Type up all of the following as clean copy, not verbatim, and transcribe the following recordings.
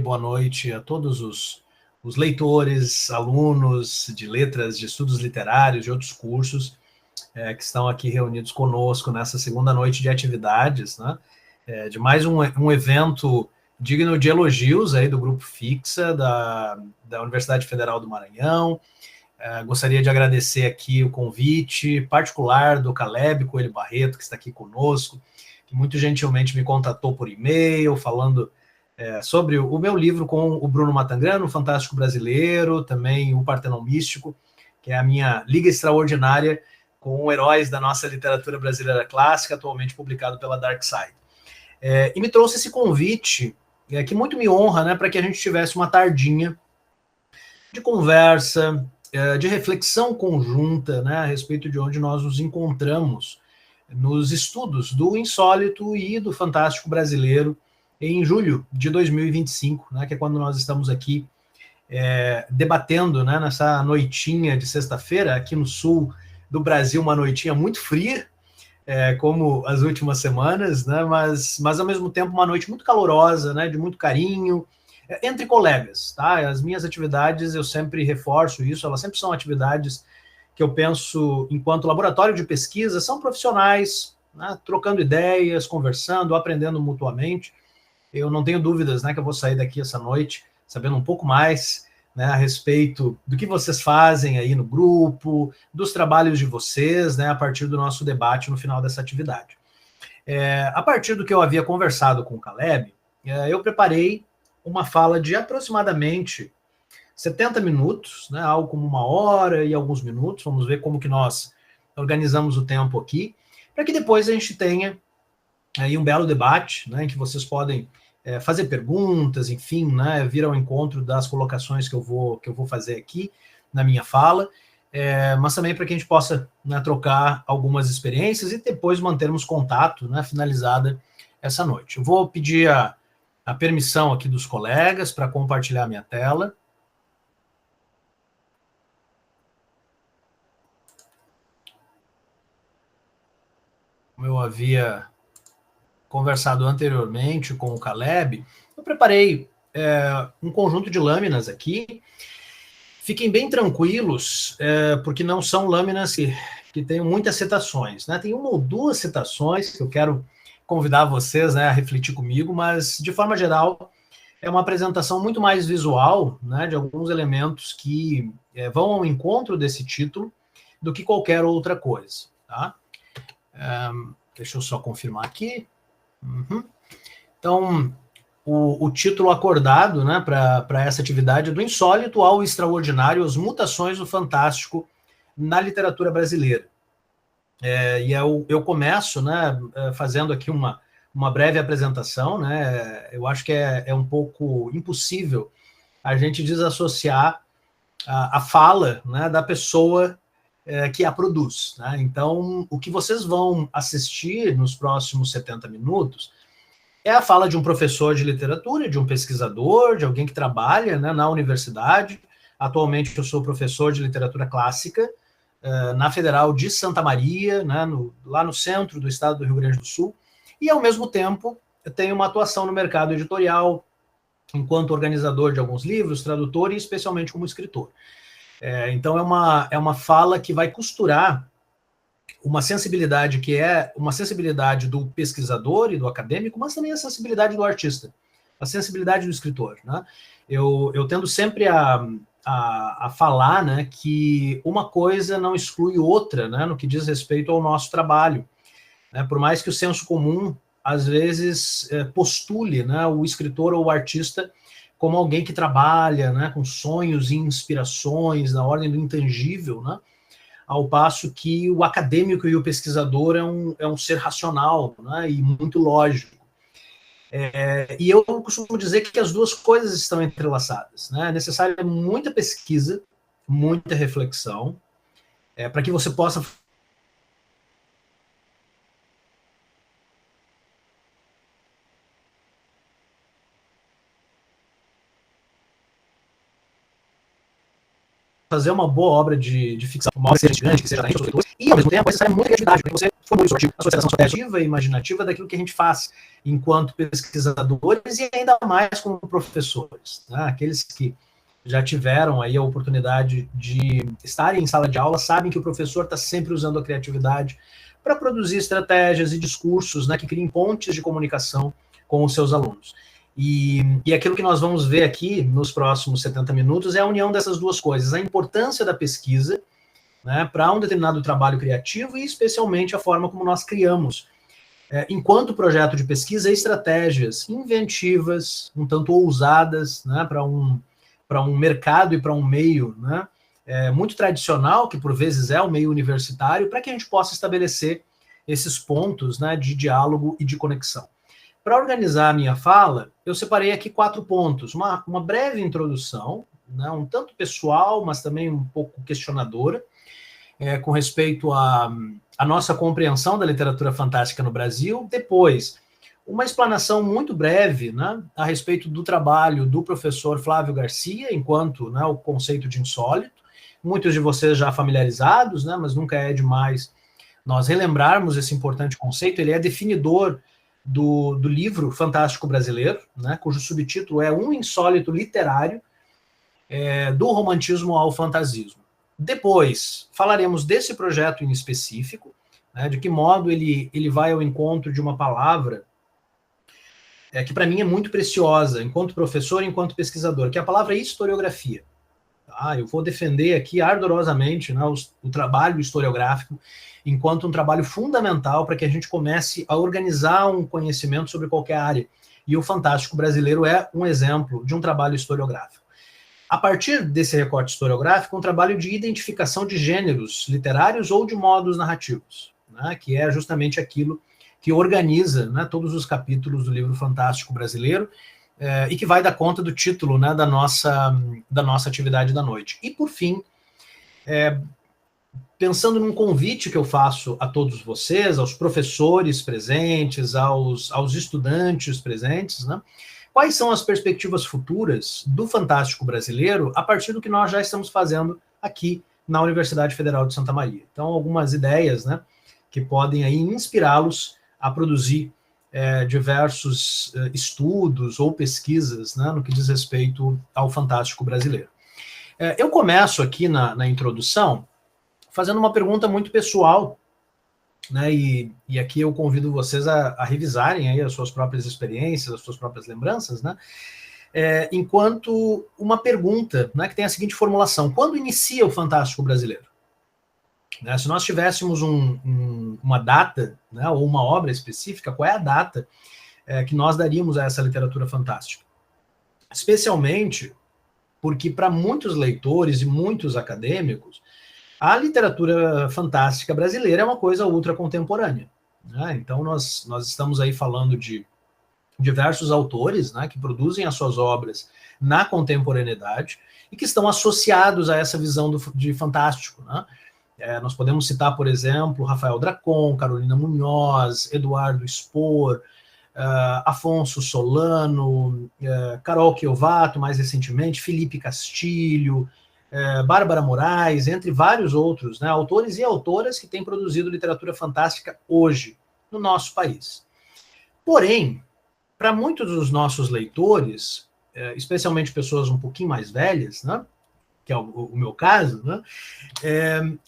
Boa noite a todos os leitores, alunos de letras, de estudos literários, de outros cursos que estão aqui reunidos conosco nessa segunda noite de atividades, né? De mais um evento digno de elogios aí do Grupo Fixa, da Universidade Federal do Maranhão. Gostaria de agradecer aqui o convite particular do Caleb Coelho Barreto, que está aqui conosco, que muito gentilmente me contatou por e-mail, falando sobre o meu livro com o Bruno Matangrano, o Fantástico Brasileiro, também o Partenon Místico, que é a minha liga extraordinária com heróis da nossa literatura brasileira clássica, atualmente publicado pela Dark Side. E me trouxe esse convite, que muito me honra, né, para que a gente tivesse uma tardinha de conversa, de reflexão conjunta, né, a respeito de onde nós nos encontramos nos estudos do insólito e do fantástico brasileiro em julho de 2025, né, que é quando nós estamos aqui debatendo, né, nessa noitinha de sexta-feira, aqui no sul do Brasil, uma noitinha muito fria, como as últimas semanas, né, mas ao mesmo tempo uma noite muito calorosa, né, de muito carinho, entre colegas, tá? As minhas atividades, eu sempre reforço isso, elas sempre são atividades que eu penso enquanto laboratório de pesquisa, são profissionais, né, trocando ideias, conversando, aprendendo mutuamente. Eu não tenho dúvidas, né, que eu vou sair daqui essa noite sabendo um pouco mais, né, a respeito do que vocês fazem aí no grupo, dos trabalhos de vocês, né, a partir do nosso debate no final dessa atividade. A partir do que eu havia conversado com o Caleb, eu preparei uma fala de aproximadamente 70 minutos, né, algo como 1 hora e alguns minutos, vamos ver como que nós organizamos o tempo aqui, para que depois a gente tenha aí um belo debate, né, em que vocês podem fazer perguntas, enfim, né, vir ao encontro das colocações que eu vou fazer aqui na minha fala, mas também para que a gente possa, né, trocar algumas experiências e depois mantermos contato, né, finalizada essa noite. Eu vou pedir a permissão aqui dos colegas para compartilhar minha tela. Como eu havia conversado anteriormente com o Caleb, eu preparei um conjunto de lâminas aqui. Fiquem bem tranquilos, porque não são lâminas que tenham muitas citações, né? Tem uma ou duas citações que eu quero convidar vocês, né, a refletir comigo, mas, de forma geral, é uma apresentação muito mais visual, né, de alguns elementos que vão ao encontro desse título do que qualquer outra coisa, tá? Deixa eu só confirmar aqui. Uhum. Então, o título acordado, né, para essa atividade é Do Insólito ao Extraordinário, as mutações do fantástico na literatura brasileira. E eu começo, né, fazendo aqui uma breve apresentação, né, eu acho que é um pouco impossível a gente desassociar a fala, né, da pessoa que a produz, né? Então, o que vocês vão assistir nos próximos 70 minutos é a fala de um professor de literatura, de um pesquisador, de alguém que trabalha, né, na universidade. Atualmente eu sou professor de literatura clássica na Federal de Santa Maria, né, lá no centro do estado do Rio Grande do Sul, e ao mesmo tempo eu tenho uma atuação no mercado editorial, enquanto organizador de alguns livros, tradutor e especialmente como escritor. Então é uma fala que vai costurar uma sensibilidade que é uma sensibilidade do pesquisador e do acadêmico, mas também a sensibilidade do artista, a sensibilidade do escritor, né? Eu tendo sempre a falar, né, que uma coisa não exclui outra, né, no que diz respeito ao nosso trabalho, né? Por mais que o senso comum às vezes postule, né, o escritor ou o artista como alguém que trabalha, né, com sonhos e inspirações na ordem do intangível, né? Ao passo que o acadêmico e o pesquisador é um ser racional, né, e muito lógico. E eu costumo dizer que as duas coisas estão entrelaçadas, né? É necessária muita pesquisa, muita reflexão, para que você possa fazer uma boa obra de ficção, uma obra que seja gigante, que seja atraente aos leitores, e ao mesmo tempo necessária muita criatividade, porque você formula isso, a associação estratégica e imaginativa daquilo que a gente faz enquanto pesquisadores e ainda mais como professores, né? Aqueles que já tiveram aí a oportunidade de estarem em sala de aula sabem que o professor está sempre usando a criatividade para produzir estratégias e discursos, né, que criem pontes de comunicação com os seus alunos. E aquilo que nós vamos ver aqui nos próximos 70 minutos é a união dessas duas coisas, a importância da pesquisa, né, para um determinado trabalho criativo e especialmente a forma como nós criamos, enquanto projeto de pesquisa, estratégias inventivas, um tanto ousadas, né, para um mercado e para um meio, né, muito tradicional, que por vezes é o meio universitário, para que a gente possa estabelecer esses pontos, né, de diálogo e de conexão. Para organizar a minha fala, eu separei aqui 4 pontos. Uma breve introdução, né, um tanto pessoal, mas também um pouco questionadora, com respeito à nossa compreensão da literatura fantástica no Brasil. Depois, uma explanação muito breve, né, a respeito do trabalho do professor Flávio Garcia, enquanto, né, o conceito de insólito. Muitos de vocês já familiarizados, né, mas nunca é demais nós relembrarmos esse importante conceito. Ele é definidor do livro Fantástico Brasileiro, né, cujo subtítulo é Um Insólito Literário, do romantismo ao fantasismo. Depois, falaremos desse projeto em específico, né, de que modo ele vai ao encontro de uma palavra que para mim é muito preciosa, enquanto professor e enquanto pesquisador, que é a palavra historiografia. Eu vou defender aqui ardorosamente, né, o trabalho historiográfico enquanto um trabalho fundamental para que a gente comece a organizar um conhecimento sobre qualquer área. E o Fantástico Brasileiro é um exemplo de um trabalho historiográfico. A partir desse recorte historiográfico, um trabalho de identificação de gêneros literários ou de modos narrativos, né, que é justamente aquilo que organiza, né, todos os capítulos do livro Fantástico Brasileiro, e que vai dar conta do título, né, da nossa atividade da noite. E, por fim, pensando num convite que eu faço a todos vocês, aos professores presentes, aos estudantes presentes, né, quais são as perspectivas futuras do Fantástico Brasileiro a partir do que nós já estamos fazendo aqui na Universidade Federal de Santa Maria. Então, algumas ideias, né, que podem aí inspirá-los a produzir diversos estudos ou pesquisas, né, no que diz respeito ao Fantástico Brasileiro. Eu começo aqui na introdução fazendo uma pergunta muito pessoal, né, e aqui eu convido vocês a revisarem aí as suas próprias experiências, as suas próprias lembranças, né, enquanto uma pergunta, né, que tem a seguinte formulação: quando inicia o Fantástico Brasileiro? Né, se nós tivéssemos uma data, né, ou uma obra específica, qual é a data que nós daríamos a essa literatura fantástica? Especialmente porque, para muitos leitores e muitos acadêmicos, a literatura fantástica brasileira é uma coisa ultra contemporânea. Né? Então, nós estamos aí falando de diversos autores, né, que produzem as suas obras na contemporaneidade e que estão associados a essa visão de fantástico, né? Nós podemos citar, por exemplo, Rafael Dracon, Carolina Munhoz, Eduardo Spohr, Afonso Solano, Carol Chiovato, mais recentemente, Felipe Castilho, Bárbara Moraes, entre vários outros, né, autores e autoras que têm produzido literatura fantástica hoje no nosso país. Porém, para muitos dos nossos leitores, especialmente pessoas um pouquinho mais velhas, né, que é o meu caso, né,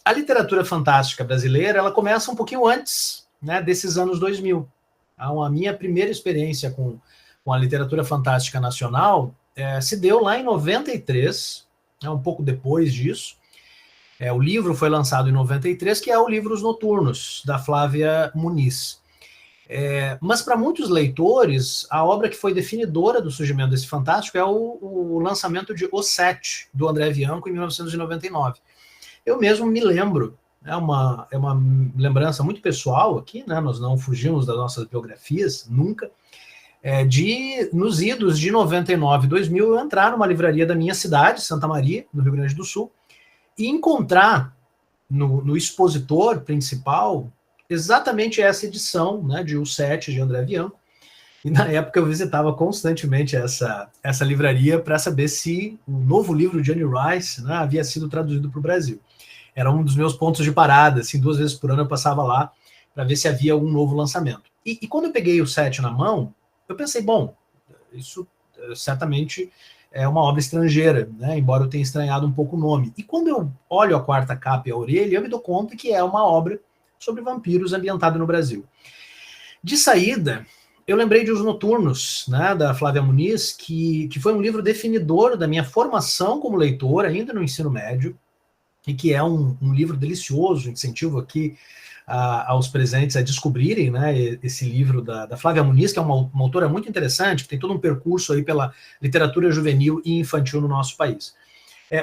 a literatura fantástica brasileira ela começa um pouquinho antes, né, desses anos 2000. A minha primeira experiência com a literatura fantástica nacional se deu lá em 93, um pouco depois disso. O livro foi lançado em 93, que é o livro Os Noturnos, da Flávia Muniz. Mas para muitos leitores, a obra que foi definidora do surgimento desse fantástico é o lançamento de Os Sete, do André Bianco, em 1999. Eu mesmo me lembro, é uma lembrança muito pessoal aqui, né? Nós não fugimos das nossas biografias, nunca, nos idos de 99 e 2000, eu entrar numa livraria da minha cidade, Santa Maria, no Rio Grande do Sul, e encontrar no expositor principal exatamente essa edição, né, de Os Sete, de André Bianco, E na época eu visitava constantemente essa livraria para saber se o novo livro de Anne Rice, né, havia sido traduzido para o Brasil. Era um dos meus pontos de parada, assim, 2 vezes por ano eu passava lá para ver se havia algum novo lançamento. E quando eu peguei o 7 na mão, eu pensei, bom, isso certamente é uma obra estrangeira, né, embora eu tenha estranhado um pouco o nome. E quando eu olho a quarta capa e a orelha, eu me dou conta que é uma obra sobre vampiros ambientada no Brasil. De saída, eu lembrei de Os Noturnos, né, da Flávia Muniz, que foi um livro definidor da minha formação como leitor, ainda no ensino médio, e que é um livro delicioso, incentivo aqui aos presentes a descobrirem, né, esse livro da Flávia Muniz, que é uma autora muito interessante, que tem todo um percurso aí pela literatura juvenil e infantil no nosso país.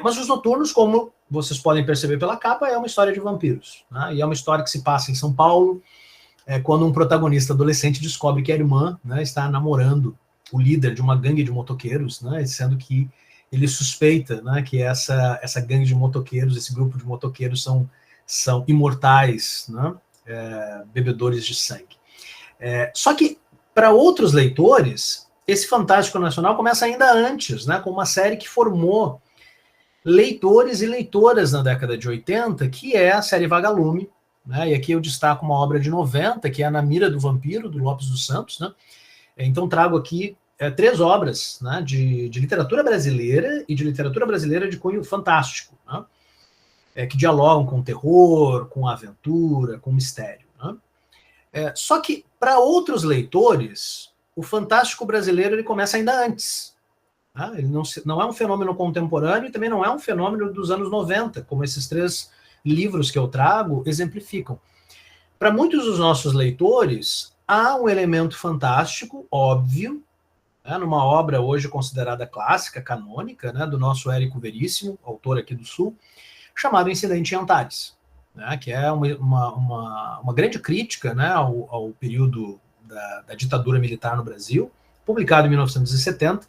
Mas Os Noturnos, como vocês podem perceber pela capa, é uma história de vampiros, né, e é uma história que se passa em São Paulo, quando um protagonista adolescente descobre que a irmã, né, está namorando o líder de uma gangue de motoqueiros, né, sendo que ele suspeita, né, que essa gangue de motoqueiros, esse grupo de motoqueiros são imortais, né, bebedores de sangue. Só que, para outros leitores, esse Fantástico Nacional começa ainda antes, né, com uma série que formou leitores e leitoras na década de 80, que é a série Vagalume, né? E aqui eu destaco uma obra de 90, que é A Na Mira do Vampiro, do Lopes dos Santos, né? Então trago aqui 3 obras, né, de literatura brasileira e de literatura brasileira de cunho fantástico, né? Que dialogam com terror, com aventura, com mistério. Né? Só que, para outros leitores, o fantástico brasileiro ele começa ainda antes. Né? Ele não é um fenômeno contemporâneo e também não é um fenômeno dos anos 90, como esses 3 livros que eu trago exemplificam. Para muitos dos nossos leitores, há um elemento fantástico, óbvio, né, numa obra hoje considerada clássica, canônica, né, do nosso Érico Veríssimo, autor aqui do Sul, chamado Incidente em Antares, né, que é uma grande crítica, né, ao período da ditadura militar no Brasil, publicado em 1970,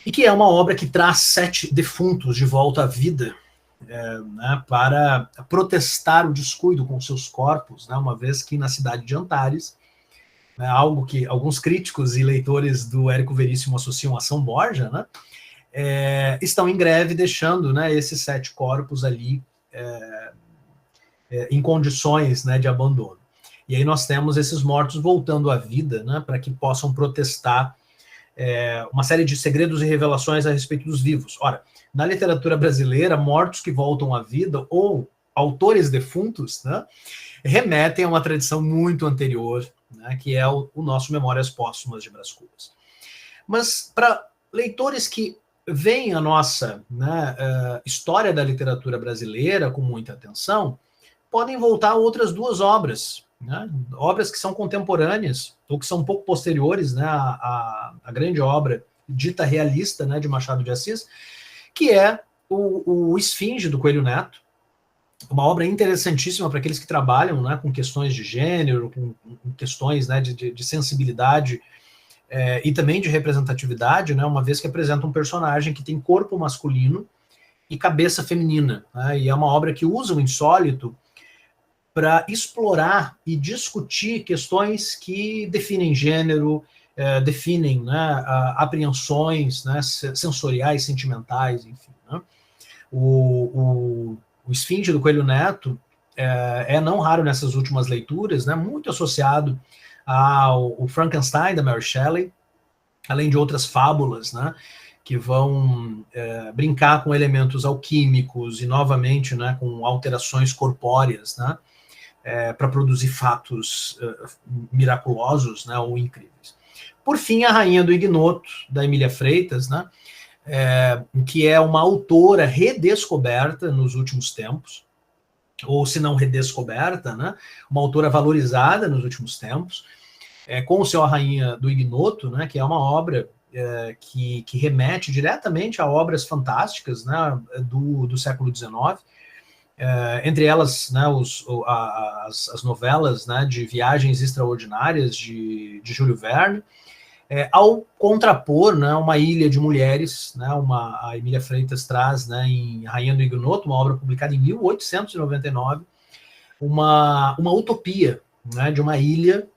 e que é uma obra que traz 7 defuntos de volta à vida, né, para protestar o descuido com seus corpos, né, uma vez que na cidade de Antares, né, algo que alguns críticos e leitores do Érico Veríssimo associam a São Borja, né, estão em greve, deixando, né, esses 7 corpos ali em condições, né, de abandono. E aí nós temos esses mortos voltando à vida, né, para que possam protestar uma série de segredos e revelações a respeito dos vivos. Ora, na literatura brasileira, mortos que voltam à vida ou autores defuntos, né, remetem a uma tradição muito anterior, né, que é o nosso Memórias Póstumas de Brás Cubas. Mas para leitores que veem a nossa, né, história da literatura brasileira com muita atenção, podem voltar a outras 2 obras, né, obras que são contemporâneas ou que são um pouco posteriores, né, à grande obra dita realista, né, de Machado de Assis, que é o Esfinge, do Coelho Neto, uma obra interessantíssima para aqueles que trabalham, né, com questões de gênero, com questões, né, de sensibilidade e também de representatividade, né, uma vez que apresenta um personagem que tem corpo masculino e cabeça feminina, né, e é uma obra que usa o insólito para explorar e discutir questões que definem gênero, definem, né, apreensões, né, sensoriais, sentimentais, enfim. Né? O Esfinge do Coelho Neto é não raro nessas últimas leituras, né, muito associado ao Frankenstein, da Mary Shelley, além de outras fábulas, né, que vão brincar com elementos alquímicos e, novamente, né, com alterações corpóreas, né, para produzir fatos miraculosos, né, ou incríveis. Por fim, A Rainha do Ignoto, da Emília Freitas, né, que é uma autora redescoberta nos últimos tempos, ou se não redescoberta, né, uma autora valorizada nos últimos tempos, com o seu A Rainha do Ignoto, né, que é uma obra que remete diretamente a obras fantásticas, né, do século XIX, entre elas, né, as novelas, né, de Viagens Extraordinárias de Júlio Verne, ao contrapor, né, uma ilha de mulheres, né, a Emília Freitas traz, né, em Rainha do Ignoto, uma obra publicada em 1899, uma utopia, né, de uma ilha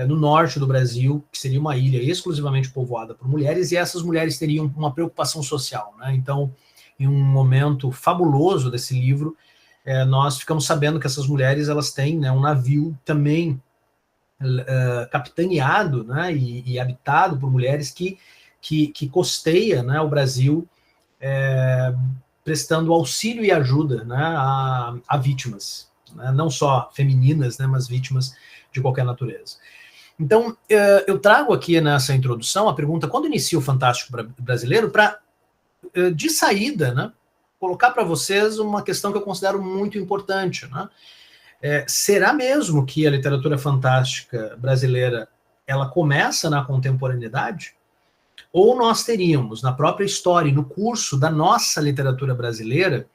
no norte do Brasil, que seria uma ilha exclusivamente povoada por mulheres, e essas mulheres teriam uma preocupação social, né? Então, em um momento fabuloso desse livro, nós ficamos sabendo que essas mulheres, elas têm, né, um navio também capitaneado, né, e habitado por mulheres que costeia, né, o Brasil, prestando auxílio e ajuda, né, a vítimas, né, não só femininas, né, mas vítimas de qualquer natureza. Então, eu trago aqui nessa introdução a pergunta: quando inicia o Fantástico Brasileiro, para, de saída, né, colocar para vocês uma questão que eu considero muito importante, né? Será mesmo que a literatura fantástica brasileira, ela começa na contemporaneidade? Ou nós teríamos, na própria história e no curso da nossa literatura brasileira,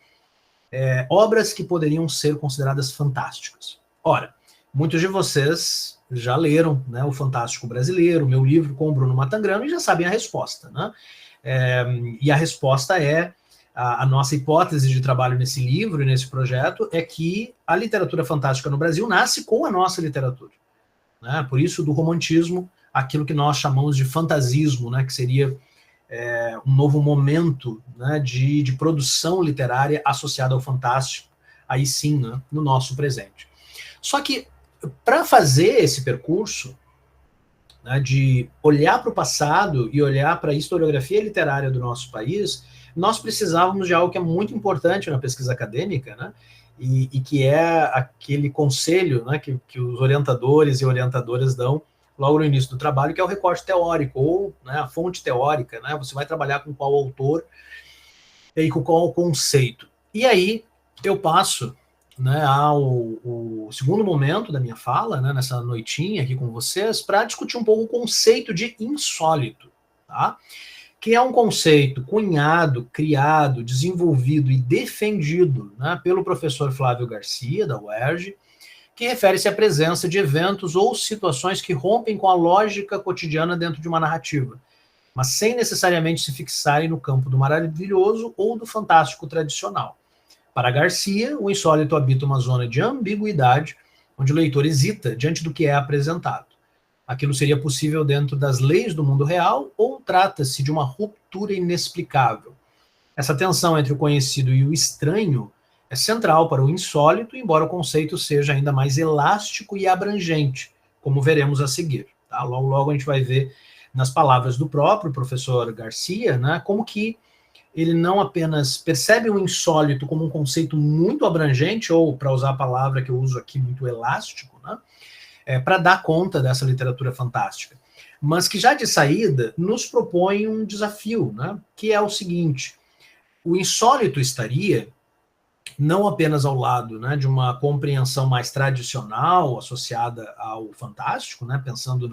obras que poderiam ser consideradas fantásticas? Ora, muitos de vocês já leram, né, o Fantástico Brasileiro, meu livro com o Bruno Matangrano, e já sabem a resposta, né? E a resposta é: a nossa hipótese de trabalho nesse livro e nesse projeto é que a literatura fantástica no Brasil nasce com a nossa literatura, né? Por isso, do romantismo, aquilo que nós chamamos de fantasismo, né, que seria um novo momento, né, de produção literária associada ao fantástico, aí sim, né, no nosso presente. Só que, para fazer esse percurso, né, de olhar para o passado e olhar para a historiografia literária do nosso país, nós precisávamos de algo que é muito importante na pesquisa acadêmica, né, e que é aquele conselho, né, que os orientadores e orientadoras dão logo no início do trabalho, que é o recorte teórico, ou, né, a fonte teórica, né, você vai trabalhar com qual autor e com qual conceito. E aí eu passo, né, ao segundo momento da minha fala, né, nessa noitinha aqui com vocês, para discutir um pouco o conceito de insólito, tá? Que é um conceito cunhado, criado, desenvolvido e defendido, né, pelo professor Flávio Garcia, da UERJ, que refere-se à presença de eventos ou situações que rompem com a lógica cotidiana dentro de uma narrativa, mas sem necessariamente se fixarem no campo do maravilhoso ou do fantástico tradicional. Para Garcia, o insólito habita uma zona de ambiguidade, onde o leitor hesita diante do que é apresentado. Aquilo seria possível dentro das leis do mundo real, ou trata-se de uma ruptura inexplicável? Essa tensão entre o conhecido e o estranho é central para o insólito, embora o conceito seja ainda mais elástico e abrangente, como veremos a seguir. Tá? Logo, logo a gente vai ver nas palavras do próprio professor Garcia, né, como que ele não apenas percebe o insólito como um conceito muito abrangente, ou, para usar a palavra que eu uso aqui, muito elástico, né, para dar conta dessa literatura fantástica, mas que já de saída nos propõe um desafio, né, que é o seguinte: o insólito estaria não apenas ao lado, né, de uma compreensão mais tradicional associada ao fantástico, né, pensando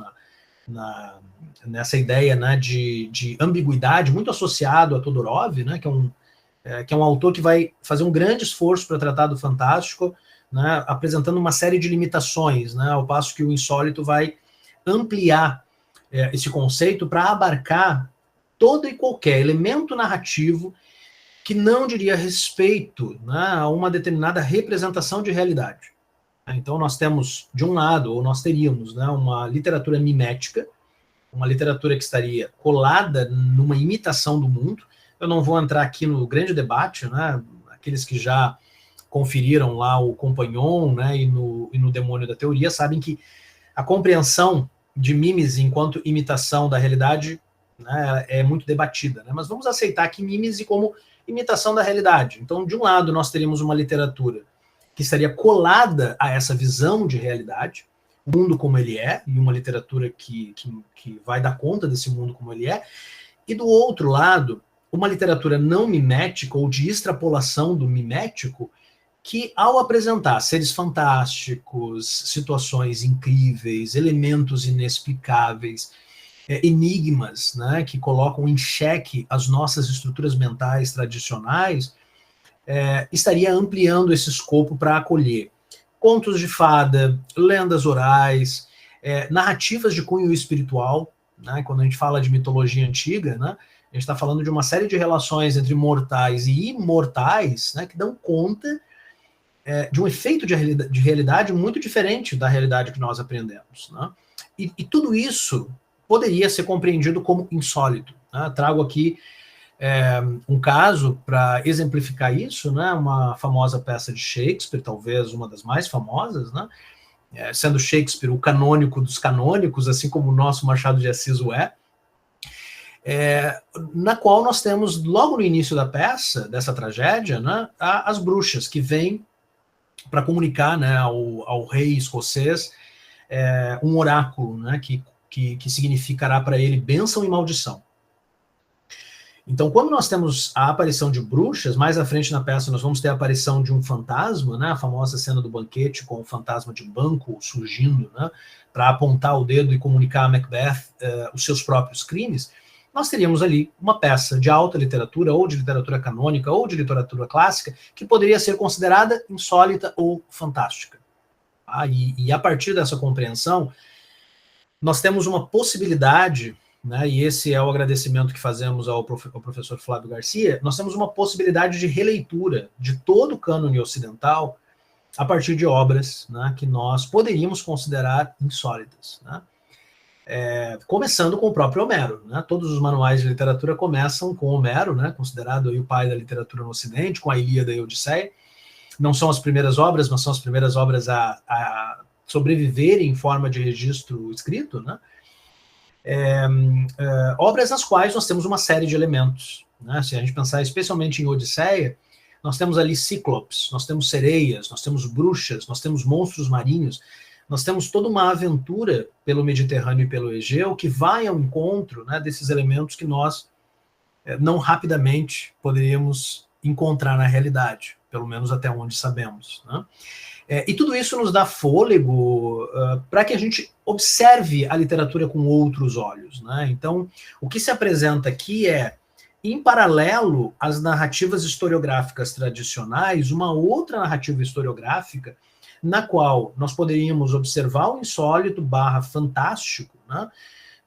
nessa ideia, né, de ambiguidade, muito associado a Todorov, né, que é um autor que vai fazer um grande esforço para tratar do fantástico, né, apresentando uma série de limitações, né, ao passo que o insólito vai ampliar esse conceito para abarcar todo e qualquer elemento narrativo que não diria respeito, né, a uma determinada representação de realidade. Então nós temos, de um lado, ou nós teríamos, né, uma literatura mimética, uma literatura que estaria colada numa imitação do mundo. Eu não vou entrar aqui no grande debate, né, aqueles que já conferiram lá o Compagnon, né, e no Demônio da Teoria, sabem que a compreensão de mimes enquanto imitação da realidade, né, é muito debatida, né, mas vamos aceitar aqui mimes como imitação da realidade. Então, de um lado, nós teríamos uma literatura que estaria colada a essa visão de realidade, o mundo como ele é, e uma literatura que vai dar conta desse mundo como ele é, e do outro lado, uma literatura não mimética ou de extrapolação do mimético, que ao apresentar seres fantásticos, situações incríveis, elementos inexplicáveis, enigmas, né, que colocam em xeque as nossas estruturas mentais tradicionais, estaria ampliando esse escopo para acolher contos de fada, lendas orais, narrativas de cunho espiritual, né, quando a gente fala de mitologia antiga, né, a gente está falando de uma série de relações entre mortais e imortais, né, que dão conta de um efeito de realidade muito diferente da realidade que nós aprendemos, né? E tudo isso poderia ser compreendido como insólito, né? Trago aqui um caso para exemplificar isso, né? Uma famosa peça de Shakespeare, talvez uma das mais famosas, né? Sendo Shakespeare o canônico dos canônicos, assim como o nosso Machado de Assis o é, na qual nós temos, logo no início da peça, dessa tragédia, né, as bruxas que vêm para comunicar, né, ao rei escocês um oráculo, né, que significará para ele bênção e maldição. Então, quando nós temos a aparição de bruxas, mais à frente na peça nós vamos ter a aparição de um fantasma, né, a famosa cena do banquete com o fantasma de Banquo surgindo, né, para apontar o dedo e comunicar a Macbeth os seus próprios crimes. Nós teríamos ali uma peça de alta literatura, ou de literatura canônica, ou de literatura clássica, que poderia ser considerada insólita ou fantástica. E a partir dessa compreensão, nós temos uma possibilidade, né, e esse é o agradecimento que fazemos ao professor Flávio Garcia, nós temos uma possibilidade de releitura de todo o cânone ocidental a partir de obras, né, que nós poderíamos considerar insólitas, né? Começando com o próprio Homero, né? Todos os manuais de literatura começam com Homero, né? Considerado aí o pai da literatura no Ocidente, com a Ilíada e a Odisseia. Não são as primeiras obras, mas são as primeiras obras a sobreviverem em forma de registro escrito, né? Obras nas quais nós temos uma série de elementos, né? Se a gente pensar especialmente em Odisseia, nós temos ali cíclopes, nós temos sereias, nós temos bruxas, nós temos monstros marinhos, nós temos toda uma aventura pelo Mediterrâneo e pelo Egeu que vai ao encontro, né, desses elementos que nós não rapidamente poderíamos encontrar na realidade, pelo menos até onde sabemos, né? E tudo isso nos dá fôlego para que a gente observe a literatura com outros olhos, né? Então, o que se apresenta aqui em paralelo às narrativas historiográficas tradicionais, uma outra narrativa historiográfica na qual nós poderíamos observar o insólito / fantástico, né,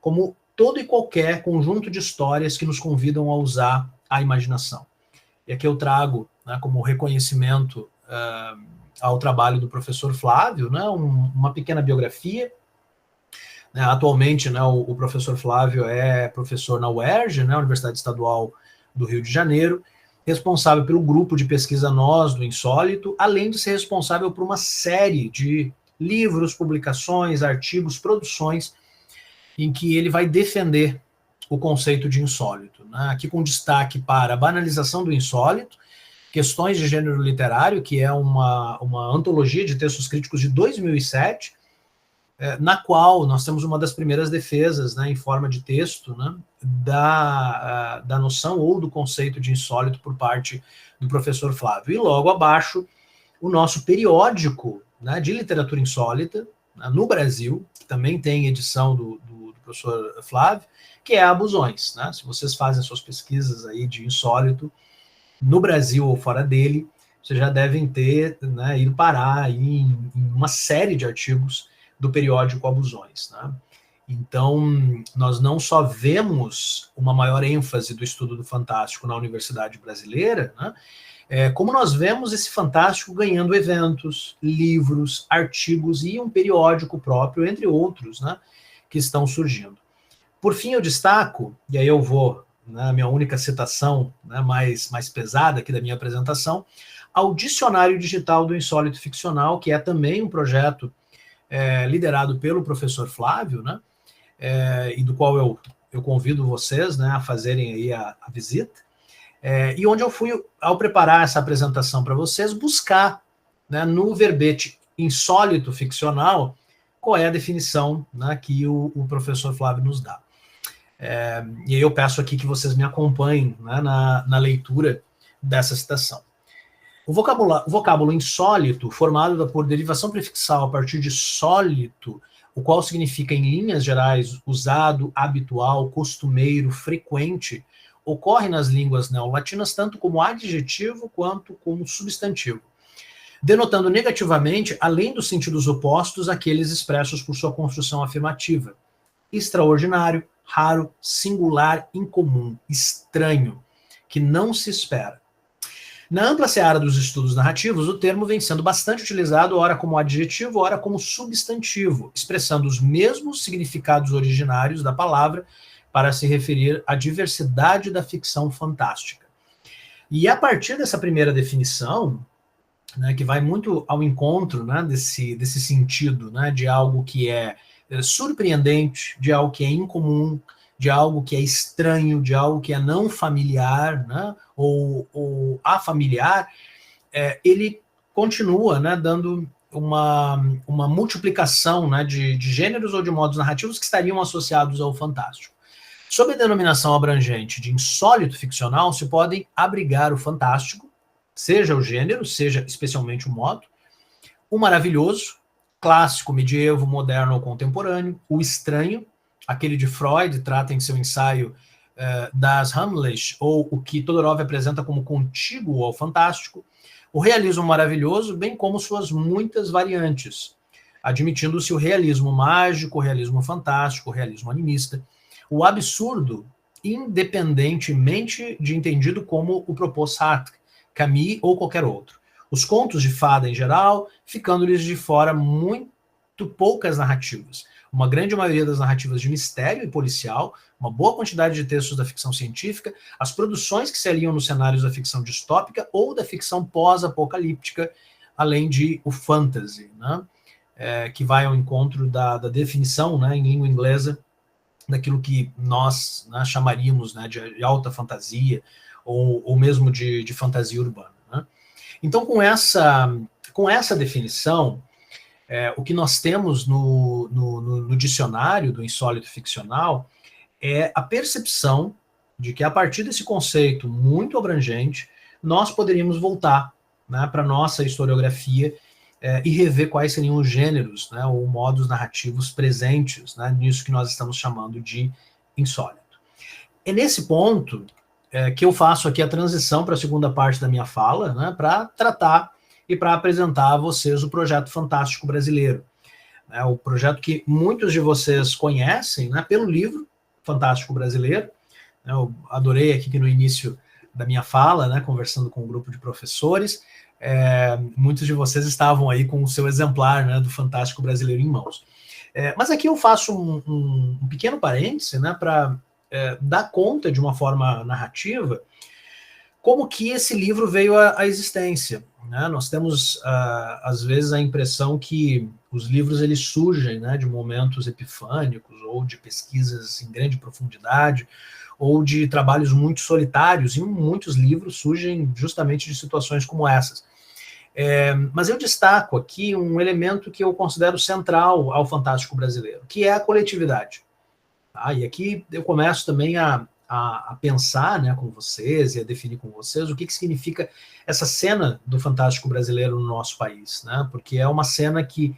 como todo e qualquer conjunto de histórias que nos convidam a usar a imaginação. E aqui eu trago, né, como reconhecimento ao trabalho do professor Flávio, né, uma pequena biografia. Né, atualmente, né, o professor Flávio é professor na UERJ, né, Universidade Estadual do Rio de Janeiro, responsável pelo grupo de pesquisa Nós do Insólito, além de ser responsável por uma série de livros, publicações, artigos, produções, em que ele vai defender o conceito de insólito, né? Aqui com destaque para a banalização do insólito, Questões de Gênero Literário, que é uma antologia de textos críticos de 2007, na qual nós temos uma das primeiras defesas, né, em forma de texto, né, da noção ou do conceito de insólito por parte do professor Flávio. E logo abaixo, o nosso periódico, né, de literatura insólita, né, no Brasil, que também tem edição do professor Flávio, que é a Abusões, né? Se vocês fazem suas pesquisas aí de insólito no Brasil ou fora dele, vocês já devem ter, né, ido parar aí em uma série de artigos do periódico Abusões, né? Então, nós não só vemos uma maior ênfase do estudo do fantástico na universidade brasileira, né, como nós vemos esse fantástico ganhando eventos, livros, artigos e um periódico próprio, entre outros, né, que estão surgindo. Por fim, eu destaco, e aí eu vou, né, minha única citação, né, mais pesada aqui da minha apresentação, ao Dicionário Digital do Insólito Ficcional, que é também um projeto liderado pelo professor Flávio, né, e do qual eu convido vocês, né, a fazerem aí a visita, e onde eu fui, ao preparar essa apresentação para vocês, buscar, né, no verbete insólito ficcional qual é a definição, né, que o professor Flávio nos dá. E aí eu peço aqui que vocês me acompanhem, né, na leitura dessa citação. O vocábulo insólito, formado por derivação prefixal a partir de sólito, o qual significa, em linhas gerais, usado, habitual, costumeiro, frequente, ocorre nas línguas neolatinas tanto como adjetivo quanto como substantivo, denotando negativamente, além dos sentidos opostos àqueles expressos por sua construção afirmativa: extraordinário, raro, singular, incomum, estranho, que não se espera. Na ampla seara dos estudos narrativos, o termo vem sendo bastante utilizado, ora como adjetivo, ora como substantivo, expressando os mesmos significados originários da palavra para se referir à diversidade da ficção fantástica. E a partir dessa primeira definição, né, que vai muito ao encontro, né, desse sentido, né, de algo que é surpreendente, de algo que é incomum, de algo que é estranho, de algo que é não familiar, né, ou afamiliar, ele continua, né, dando uma multiplicação, né, de gêneros ou de modos narrativos que estariam associados ao fantástico. Sob a denominação abrangente de insólito ficcional, se podem abrigar o fantástico, seja o gênero, seja especialmente o modo, o maravilhoso, clássico, medievo, moderno ou contemporâneo, o estranho, aquele de Freud, trata em seu ensaio das Hamlet, ou o que Todorov apresenta como contíguo ao fantástico, o realismo maravilhoso, bem como suas muitas variantes, admitindo-se o realismo mágico, o realismo fantástico, o realismo animista, o absurdo, independentemente de entendido como o propôs Sartre, Camus ou qualquer outro. Os contos de fada em geral, ficando-lhes de fora muito poucas narrativas. Uma grande maioria das narrativas de mistério e policial, uma boa quantidade de textos da ficção científica, as produções que se aliam nos cenários da ficção distópica ou da ficção pós-apocalíptica, além de o fantasy, né? Que vai ao encontro da definição, né, em língua inglesa, daquilo que nós, né, chamaríamos, né, de alta fantasia, ou mesmo de fantasia urbana. Né? Então, com essa definição, o que nós temos no dicionário do insólito ficcional é a percepção de que, a partir desse conceito muito abrangente, nós poderíamos voltar, né, para a nossa historiografia e rever quais seriam os gêneros, né, ou modos narrativos presentes, né, nisso que nós estamos chamando de insólito. É nesse ponto que eu faço aqui a transição para a segunda parte da minha fala, né, para tratar e para apresentar a vocês o Projeto Fantástico Brasileiro. O projeto que muitos de vocês conhecem, né, pelo livro Fantástico Brasileiro. Eu adorei aqui que no início da minha fala, né, conversando com um grupo de professores, muitos de vocês estavam aí com o seu exemplar, né, do Fantástico Brasileiro em mãos. Mas aqui eu faço um pequeno parêntese, né, para dar conta de uma forma narrativa como que esse livro veio à existência. Né? Nós temos, às vezes, a impressão que os livros eles surgem, né, de momentos epifânicos ou de pesquisas em grande profundidade ou de trabalhos muito solitários, e muitos livros surgem justamente de situações como essas. Mas eu destaco aqui um elemento que eu considero central ao Fantástico Brasileiro, que é a coletividade. Tá? E aqui eu começo também a pensar, né, com vocês e a definir com vocês o que significa essa cena do Fantástico Brasileiro no nosso país, né? Porque é uma cena que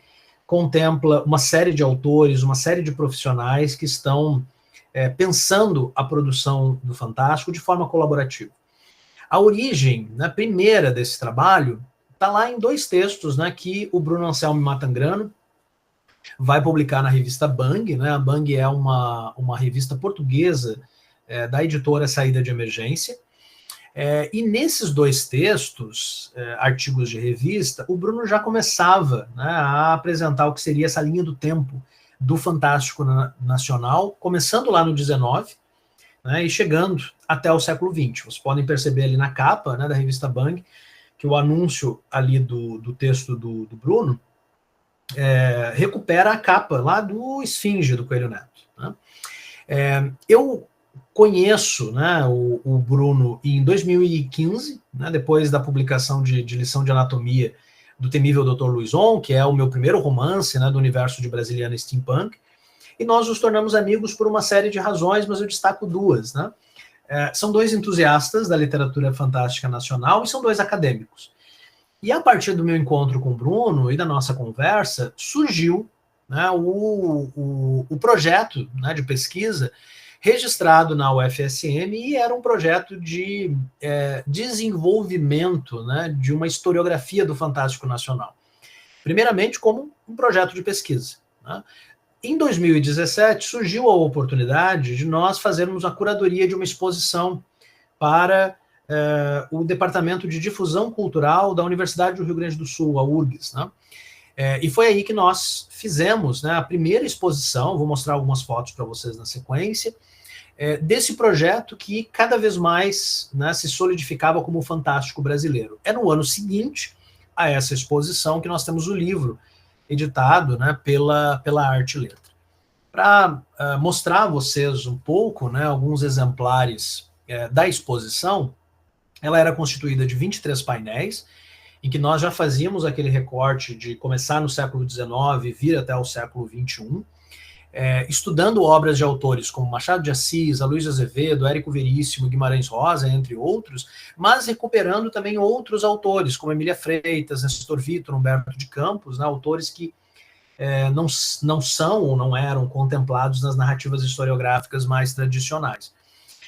contempla uma série de autores, uma série de profissionais que estão pensando a produção do Fantástico de forma colaborativa. A origem, né, primeira desse trabalho está lá em dois textos, né, que o Bruno Anselmo Matangrano vai publicar na revista Bang, né? A Bang é uma revista portuguesa da editora Saída de Emergência. E nesses dois textos, artigos de revista, o Bruno já começava, né, a apresentar o que seria essa linha do tempo do Fantástico Nacional, começando lá no 19, né, e chegando até o século 20. Vocês podem perceber ali na capa, né, da revista Bang, que o anúncio ali do texto do Bruno recupera a capa lá do Esfinge, do Coelho Neto. Né? Eu conheço, né, o Bruno em 2015, né, depois da publicação de lição de anatomia do temível Dr. Luiz On, que é o meu primeiro romance, né, do universo de Brasiliana Steampunk, e nós nos tornamos amigos por uma série de razões, mas eu destaco duas. Né? São dois entusiastas da literatura fantástica nacional e são dois acadêmicos. E a partir do meu encontro com o Bruno e da nossa conversa, surgiu, né, o projeto, né, de pesquisa registrado na UFSM, e era um projeto de desenvolvimento, né, de uma historiografia do Fantástico Nacional. Primeiramente, como um projeto de pesquisa. Né? Em 2017, surgiu a oportunidade de nós fazermos a curadoria de uma exposição para o Departamento de Difusão Cultural da Universidade do Rio Grande do Sul, a URGS, né? E foi aí que nós fizemos, né, a primeira exposição, vou mostrar algumas fotos para vocês na sequência, desse projeto que cada vez mais, né, se solidificava como o Fantástico Brasileiro. É no ano seguinte a essa exposição que nós temos o livro editado, né, pela Arte e Letra. Para mostrar a vocês um pouco, né, alguns exemplares da exposição, ela era constituída de 23 painéis, em que nós já fazíamos aquele recorte de começar no século XIX e vir até o século XXI, estudando obras de autores como Machado de Assis, Aloysio Azevedo, Érico Veríssimo, Guimarães Rosa, entre outros, mas recuperando também outros autores, como Emília Freitas, Nestor Vitor, Humberto de Campos, né, autores que não são ou não eram contemplados nas narrativas historiográficas mais tradicionais.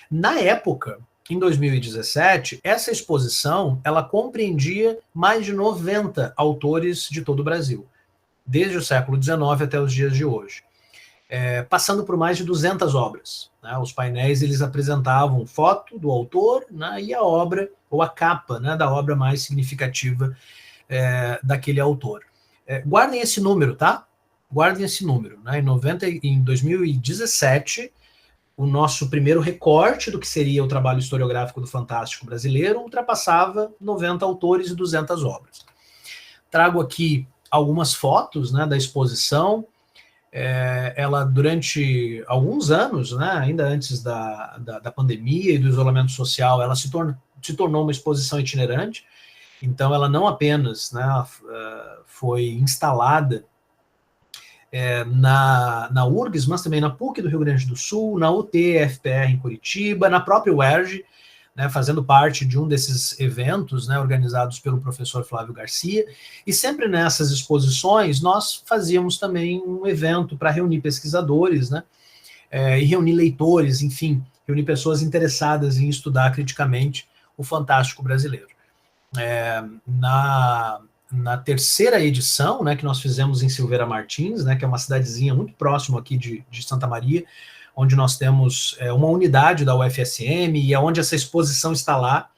Na época, em 2017, essa exposição ela compreendia mais de 90 autores de todo o Brasil, desde o século XIX até os dias de hoje, passando por mais de 200 obras. Né? Os painéis eles apresentavam foto do autor, né, e a obra, ou a capa, né, da obra mais significativa daquele autor. Guardem esse número, tá? Guardem esse número. Né? Em 2017, o nosso primeiro recorte do que seria o trabalho historiográfico do Fantástico Brasileiro ultrapassava 90 autores e 200 obras. Trago aqui algumas fotos, né, da exposição. Ela, durante alguns anos, né, ainda antes da pandemia e do isolamento social, ela se tornou uma exposição itinerante. Então, ela não apenas, né, foi instalada na URGS, mas também na PUC do Rio Grande do Sul, na UTFPR em Curitiba, na própria UERJ, né, fazendo parte de um desses eventos, né, organizados pelo professor Flávio Garcia, e sempre nessas exposições nós fazíamos também um evento para reunir pesquisadores, né, e reunir leitores, enfim, reunir pessoas interessadas em estudar criticamente o Fantástico Brasileiro. Na terceira edição, né, que nós fizemos em Silveira Martins, né, que é uma cidadezinha muito próximo aqui de Santa Maria, onde nós temos uma unidade da UFSM e é onde essa exposição está lá,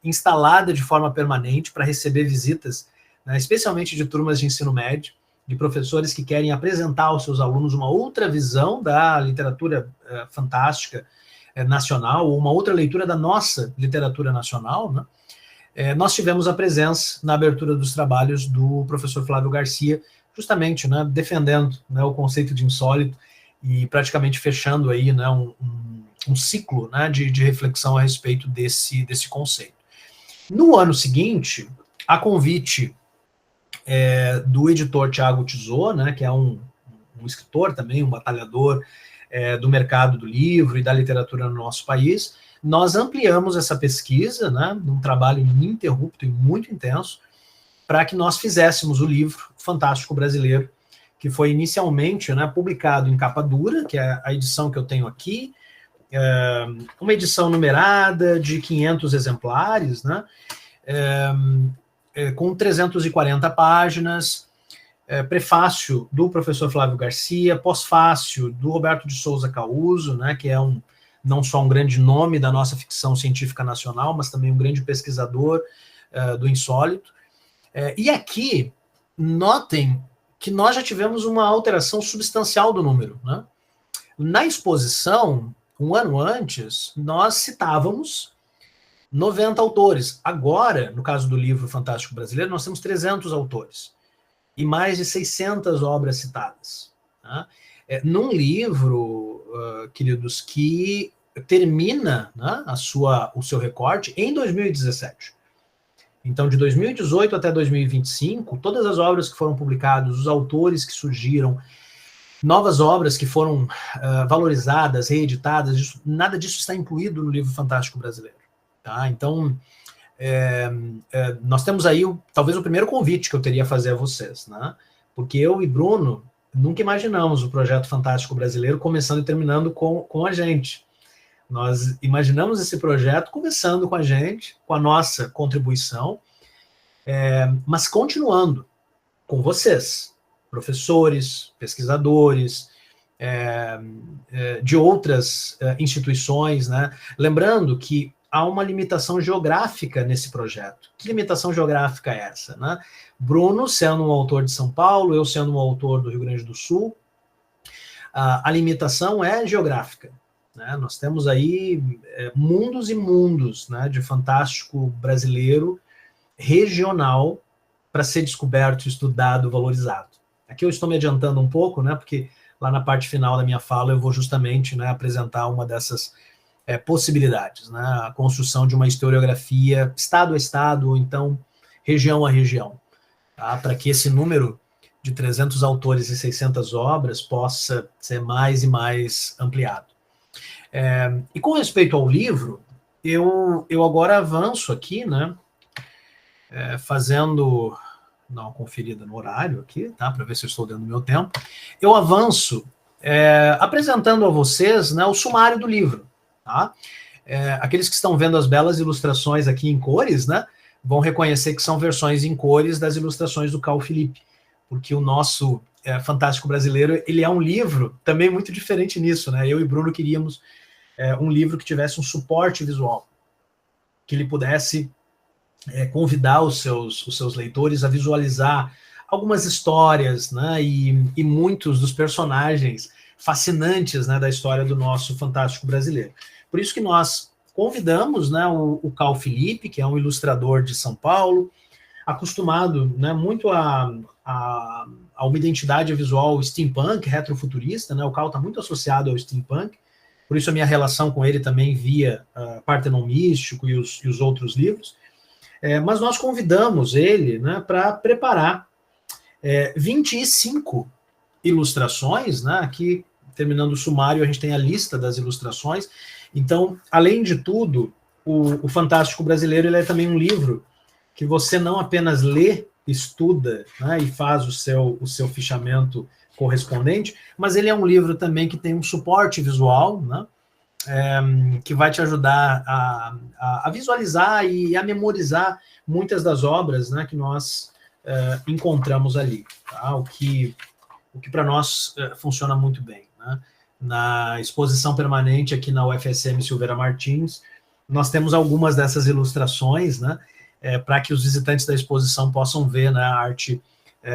instalada de forma permanente para receber visitas, né, especialmente de turmas de ensino médio, de professores que querem apresentar aos seus alunos uma outra visão da literatura fantástica nacional, ou uma outra leitura da nossa literatura nacional, né? Nós tivemos a presença na abertura dos trabalhos do professor Flávio Garcia, justamente, né, defendendo, né, o conceito de insólito e praticamente fechando aí, né, um ciclo, né, de reflexão a respeito desse conceito. No ano seguinte, a convite do editor Tiago Tizot, né, que é um escritor também, um batalhador do mercado do livro e da literatura no nosso país, nós ampliamos essa pesquisa, né, num trabalho ininterrupto e muito intenso, para que nós fizéssemos o livro Fantástico Brasileiro, que foi inicialmente, né, publicado em capa dura, que é a edição que eu tenho aqui, uma edição numerada de 500 exemplares, né, com 340 páginas, prefácio do professor Flávio Garcia, pós-fácio do Roberto de Souza Causo, né, que é não só um grande nome da nossa ficção científica nacional, mas também um grande pesquisador do insólito. E aqui, notem que nós já tivemos uma alteração substancial do número. Né? Na exposição, um ano antes, nós citávamos 90 autores. Agora, no caso do livro Fantástico Brasileiro, nós temos 300 autores e mais de 600 obras citadas. Tá? Num livro, queridos, que termina, né, o seu recorte em 2017. Então, de 2018 até 2025, todas as obras que foram publicadas, os autores que surgiram, novas obras que foram valorizadas, reeditadas, nada disso está incluído no livro Fantástico Brasileiro. Tá? Então, nós temos aí talvez o primeiro convite que eu teria a fazer a vocês, né? Porque eu e Bruno nunca imaginamos o projeto Fantástico Brasileiro começando e terminando com a gente. Nós imaginamos esse projeto começando com a gente, com a nossa contribuição, mas continuando com vocês, professores, pesquisadores, de outras instituições, né? Lembrando que há uma limitação geográfica nesse projeto. Que limitação geográfica é essa, né? Bruno sendo um autor de São Paulo, eu sendo um autor do Rio Grande do Sul, a limitação é geográfica, né? Nós temos aí mundos e mundos, né, de fantástico brasileiro regional para ser descoberto, estudado, valorizado. Aqui eu estou me adiantando um pouco, né, porque lá na parte final da minha fala eu vou justamente, né, apresentar uma dessas possibilidades, né, a construção de uma historiografia estado a estado, ou então região a região, tá, para que esse número de 300 autores e 600 obras possa ser mais e mais ampliado. E com respeito ao livro, eu agora avanço aqui, né, fazendo, dar uma conferida no horário aqui, tá, para ver se eu estou dentro do meu tempo. Eu avanço apresentando a vocês, né, o sumário do livro, tá? Aqueles que estão vendo as belas ilustrações aqui em cores, né, vão reconhecer que são versões em cores das ilustrações do Carl Felipe, porque o nosso Fantástico Brasileiro, ele é um livro também muito diferente nisso, né? Eu e Bruno queríamos um livro que tivesse um suporte visual, que ele pudesse convidar os seus leitores a visualizar algumas histórias, né, e muitos dos personagens fascinantes, né, da história do nosso Fantástico Brasileiro. Por isso que nós convidamos, né, o Carl Felipe, que é um ilustrador de São Paulo, acostumado, né, muito a uma identidade visual steampunk, retrofuturista, né, o Carl está muito associado ao steampunk, por isso a minha relação com ele também via Partenon Místico e os outros livros. Mas nós convidamos ele, né, para preparar 25 ilustrações, né? Aqui, terminando o sumário, a gente tem a lista das ilustrações. Então, além de tudo, o Fantástico Brasileiro ele é também um livro que você não apenas lê, estuda, né, e faz o seu fichamento correspondente, mas ele é um livro também que tem um suporte visual, né? Que vai te ajudar a visualizar e a memorizar muitas das obras, né, que nós encontramos ali, tá? O que para nós funciona muito bem, né? Na exposição permanente aqui na UFSM Silveira Martins, nós temos algumas dessas ilustrações, né, para que os visitantes da exposição possam ver, né, a arte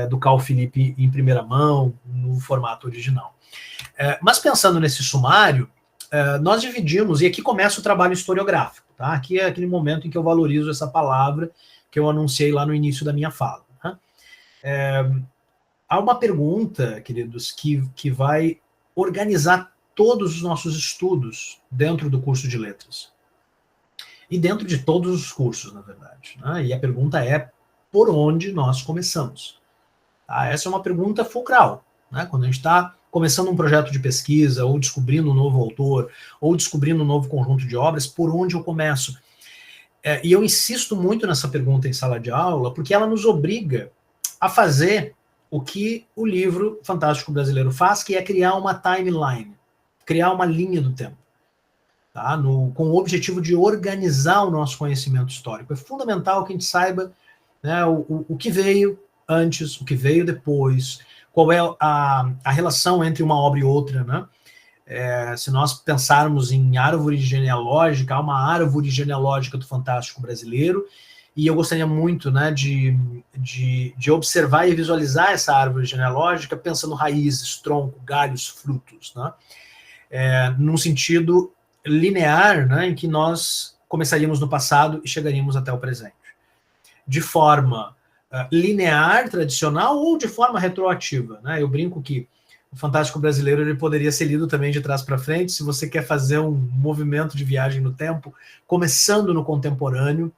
do Carl Felipe em primeira mão, no formato original. Mas pensando nesse sumário, nós dividimos, e aqui começa o trabalho historiográfico, tá? Aqui é aquele momento em que eu valorizo essa palavra que eu anunciei lá no início da minha fala. Tá? Há uma pergunta, queridos, que vai organizar todos os nossos estudos dentro do curso de letras. E dentro de todos os cursos, na verdade. Né? E a pergunta é, por onde nós começamos? Tá? Essa é uma pergunta fulcral. Né? Quando a gente está começando um projeto de pesquisa, ou descobrindo um novo autor, ou descobrindo um novo conjunto de obras, por onde eu começo? E eu insisto muito nessa pergunta em sala de aula, porque ela nos obriga a fazer o que o livro Fantástico Brasileiro faz, que é criar uma timeline, criar uma linha do tempo, tá? Com o objetivo de organizar o nosso conhecimento histórico. É fundamental que a gente saiba, né, o que veio antes, o que veio depois, qual é a relação entre uma obra e outra, né? Se nós pensarmos em árvore genealógica, há uma árvore genealógica do Fantástico Brasileiro, e eu gostaria muito, né, de observar e visualizar essa árvore genealógica pensando raízes, tronco, galhos, frutos, né? Num sentido linear, né, em que nós começaríamos no passado e chegaríamos até o presente. De forma linear, tradicional, ou de forma retroativa, né? Eu brinco que o Fantástico Brasileiro ele poderia ser lido também de trás para frente, se você quer fazer um movimento de viagem no tempo, começando no contemporâneo,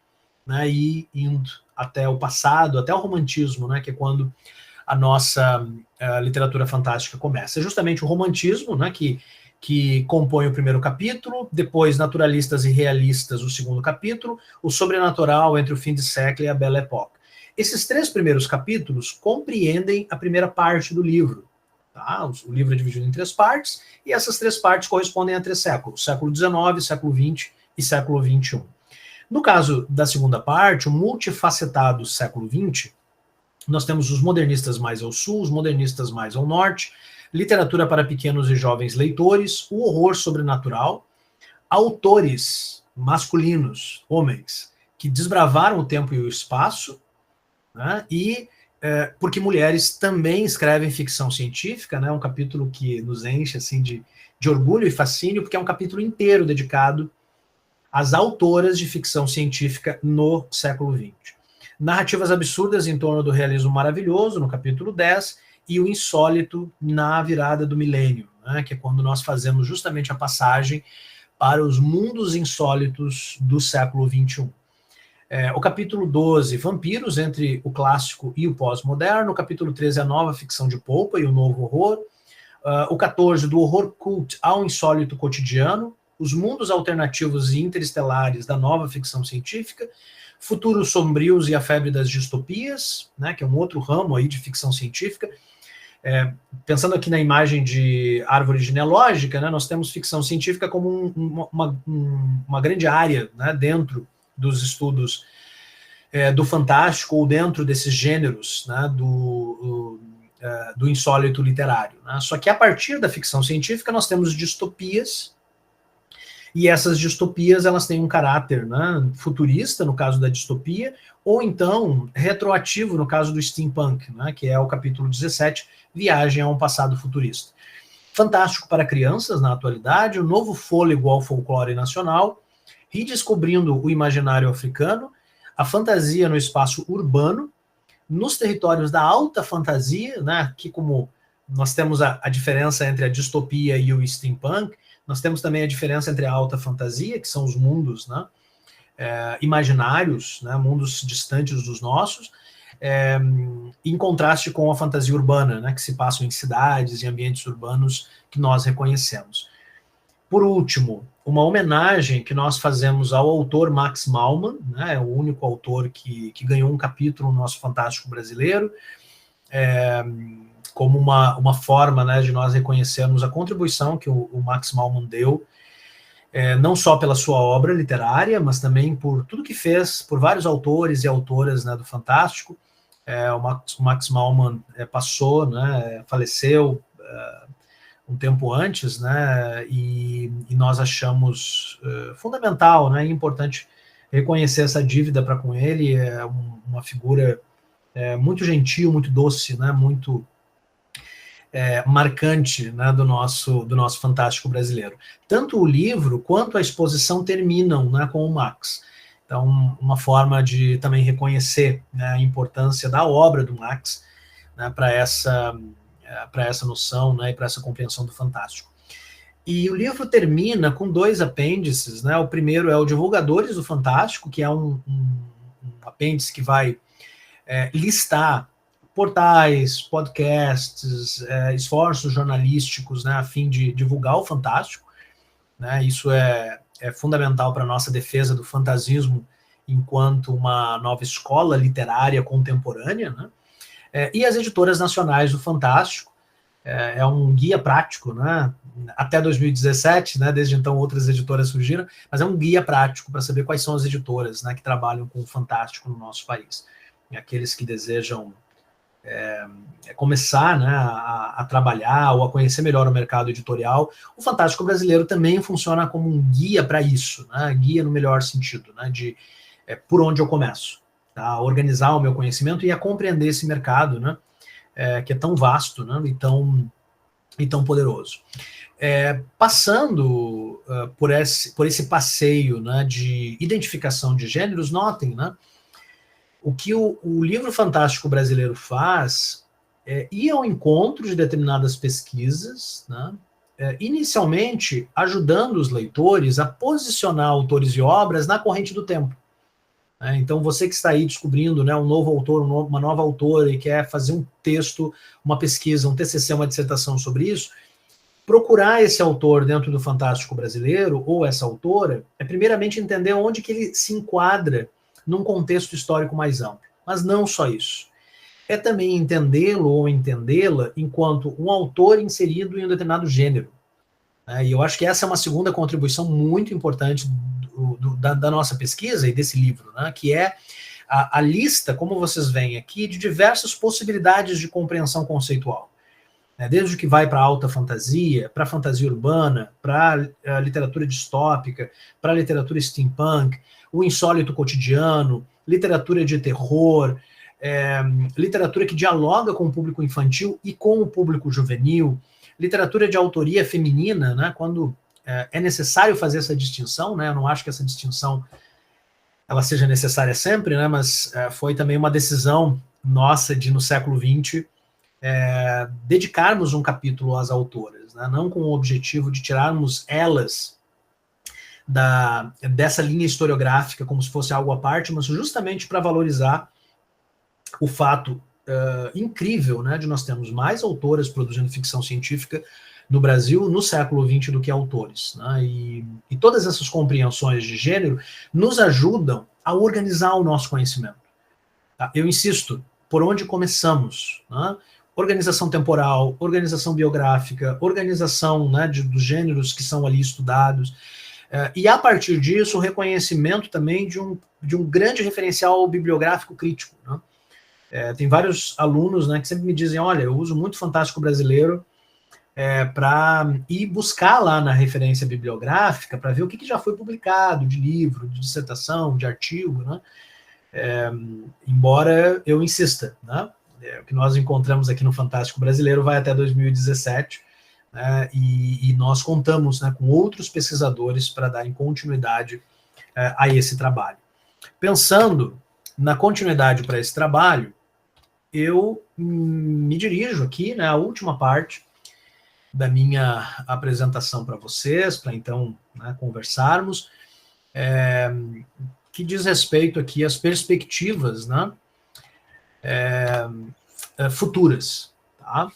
né, e indo até o passado, até o romantismo, né, que é quando a nossa literatura fantástica começa. É justamente o romantismo, né, que compõe o primeiro capítulo, depois naturalistas e realistas o segundo capítulo, o sobrenatural entre o fim de século e a Belle Époque. Esses 3 primeiros capítulos compreendem a primeira parte do livro. Tá? O livro é dividido em 3 partes, e essas 3 partes correspondem a 3 séculos, século XIX, século XX e século XXI. No caso da segunda parte, o multifacetado século XX, nós temos os modernistas mais ao sul, os modernistas mais ao norte, literatura para pequenos e jovens leitores, o horror sobrenatural, autores masculinos, homens, que desbravaram o tempo e o espaço, né, e porque mulheres também escrevem ficção científica, né, um capítulo que nos enche assim, de orgulho e fascínio, porque é um capítulo inteiro dedicado às autoras de ficção científica no século XX. Narrativas absurdas em torno do realismo maravilhoso, no capítulo 10, e o insólito na virada do milênio, né, que é quando nós fazemos justamente a passagem para os mundos insólitos do século XXI. O capítulo 12, Vampiros, entre o clássico e o pós-moderno. O capítulo 13, a nova ficção de polpa e o novo horror. O 14, do horror cult ao insólito cotidiano. Os mundos alternativos e interestelares da nova ficção científica. Futuros sombrios e a febre das distopias, né, que é um outro ramo aí de ficção científica. Pensando aqui na imagem de árvore genealógica, né, nós temos ficção científica como uma grande área, né, dentro dos estudos do fantástico ou dentro desses gêneros, né, do insólito literário. Né? Só que a partir da ficção científica nós temos distopias, e essas distopias elas têm um caráter, né, futurista, no caso da distopia, ou então retroativo, no caso do steampunk, né, que é o capítulo 17, Viagem a um passado futurista. Fantástico para crianças na atualidade, o novo fôlego ao folclore nacional, redescobrindo o imaginário africano, a fantasia no espaço urbano, nos territórios da alta fantasia, né, que como nós temos a diferença entre a distopia e o steampunk, nós temos também a diferença entre a alta fantasia, que são os mundos, né, imaginários, né, mundos distantes dos nossos, em contraste com a fantasia urbana, né, que se passam em cidades e ambientes urbanos que nós reconhecemos. Por último, uma homenagem que nós fazemos ao autor Max Malman, né, o único autor que ganhou um capítulo no nosso Fantástico Brasileiro, como uma forma, né, de nós reconhecermos a contribuição que o Max Malman deu, não só pela sua obra literária, mas também por tudo que fez, por vários autores e autoras, né, do Fantástico. O Max Malman passou, né, faleceu um tempo antes, né, e nós achamos fundamental, né, e importante reconhecer essa dívida para com ele. É uma figura muito gentil, muito doce, né, muito marcante, né, do nosso Fantástico Brasileiro. Tanto o livro quanto a exposição terminam, né, com o Max. Então, uma forma de também reconhecer, né, a importância da obra do Max, né, para essa noção, né, e para essa compreensão do fantástico. E o livro termina com 2 apêndices, né? O primeiro é o Divulgadores do Fantástico, que é um apêndice que vai listar portais, podcasts, esforços jornalísticos, né, a fim de divulgar o fantástico, né? Isso é fundamental para a nossa defesa do fantasismo enquanto uma nova escola literária contemporânea, né? E as editoras nacionais do Fantástico, é um guia prático, né? Até 2017, né? Desde então outras editoras surgiram, mas é um guia prático para saber quais são as editoras, né, que trabalham com o Fantástico no nosso país. E aqueles que desejam começar, né, a trabalhar ou a conhecer melhor o mercado editorial, o Fantástico Brasileiro também funciona como um guia para isso, né? Guia no melhor sentido, né, de por onde eu começo, tá? A organizar o meu conhecimento e a compreender esse mercado, né, que é tão vasto, né, e tão poderoso. Passando por esse passeio, né, de identificação de gêneros, notem, né, o que o livro Fantástico Brasileiro faz é ir ao encontro de determinadas pesquisas, né, inicialmente ajudando os leitores a posicionar autores e obras na corrente do tempo. Então, você que está aí descobrindo, né, um novo autor, uma nova autora e quer fazer um texto, uma pesquisa, um TCC, uma dissertação sobre isso, procurar esse autor dentro do Fantástico Brasileiro, ou essa autora, é primeiramente entender onde que ele se enquadra num contexto histórico mais amplo. Mas não só isso. É também entendê-lo ou entendê-la enquanto um autor inserido em um determinado gênero. E eu acho que essa é uma segunda contribuição muito importante da nossa pesquisa e desse livro, né, que é a lista, como vocês veem aqui, de diversas possibilidades de compreensão conceitual. né, desde o que vai para alta fantasia, para fantasia urbana, para a literatura distópica, para a literatura steampunk, o insólito cotidiano, literatura de terror, literatura que dialoga com o público infantil e com o público juvenil, literatura de autoria feminina, né, quando é necessário fazer essa distinção, né, eu não acho que essa distinção ela seja necessária sempre, né, mas foi também uma decisão nossa de, no século XX, dedicarmos um capítulo às autoras, né, não com o objetivo de tirarmos elas dessa linha historiográfica como se fosse algo à parte, mas justamente para valorizar o fato incrível, né, de nós termos mais autoras produzindo ficção científica no Brasil no século XX do que autores, né, e todas essas compreensões de gênero nos ajudam a organizar o nosso conhecimento. Tá? Eu insisto, por onde começamos, né? Organização temporal, organização biográfica, organização, né, dos gêneros que são ali estudados, e a partir disso o reconhecimento também de um grande referencial bibliográfico crítico, né? Tem vários alunos, né, que sempre me dizem, olha, eu uso muito Fantástico Brasileiro para ir buscar lá na referência bibliográfica para ver o que já foi publicado de livro, de dissertação, de artigo, né? Embora eu insista, né? O que nós encontramos aqui no Fantástico Brasileiro vai até 2017, né? E nós contamos, né, com outros pesquisadores para darem continuidade a esse trabalho. Pensando na continuidade para esse trabalho, eu me dirijo aqui, né, à última parte da minha apresentação para vocês, para então, né, conversarmos, que diz respeito aqui às perspectivas, né, futuras, tá?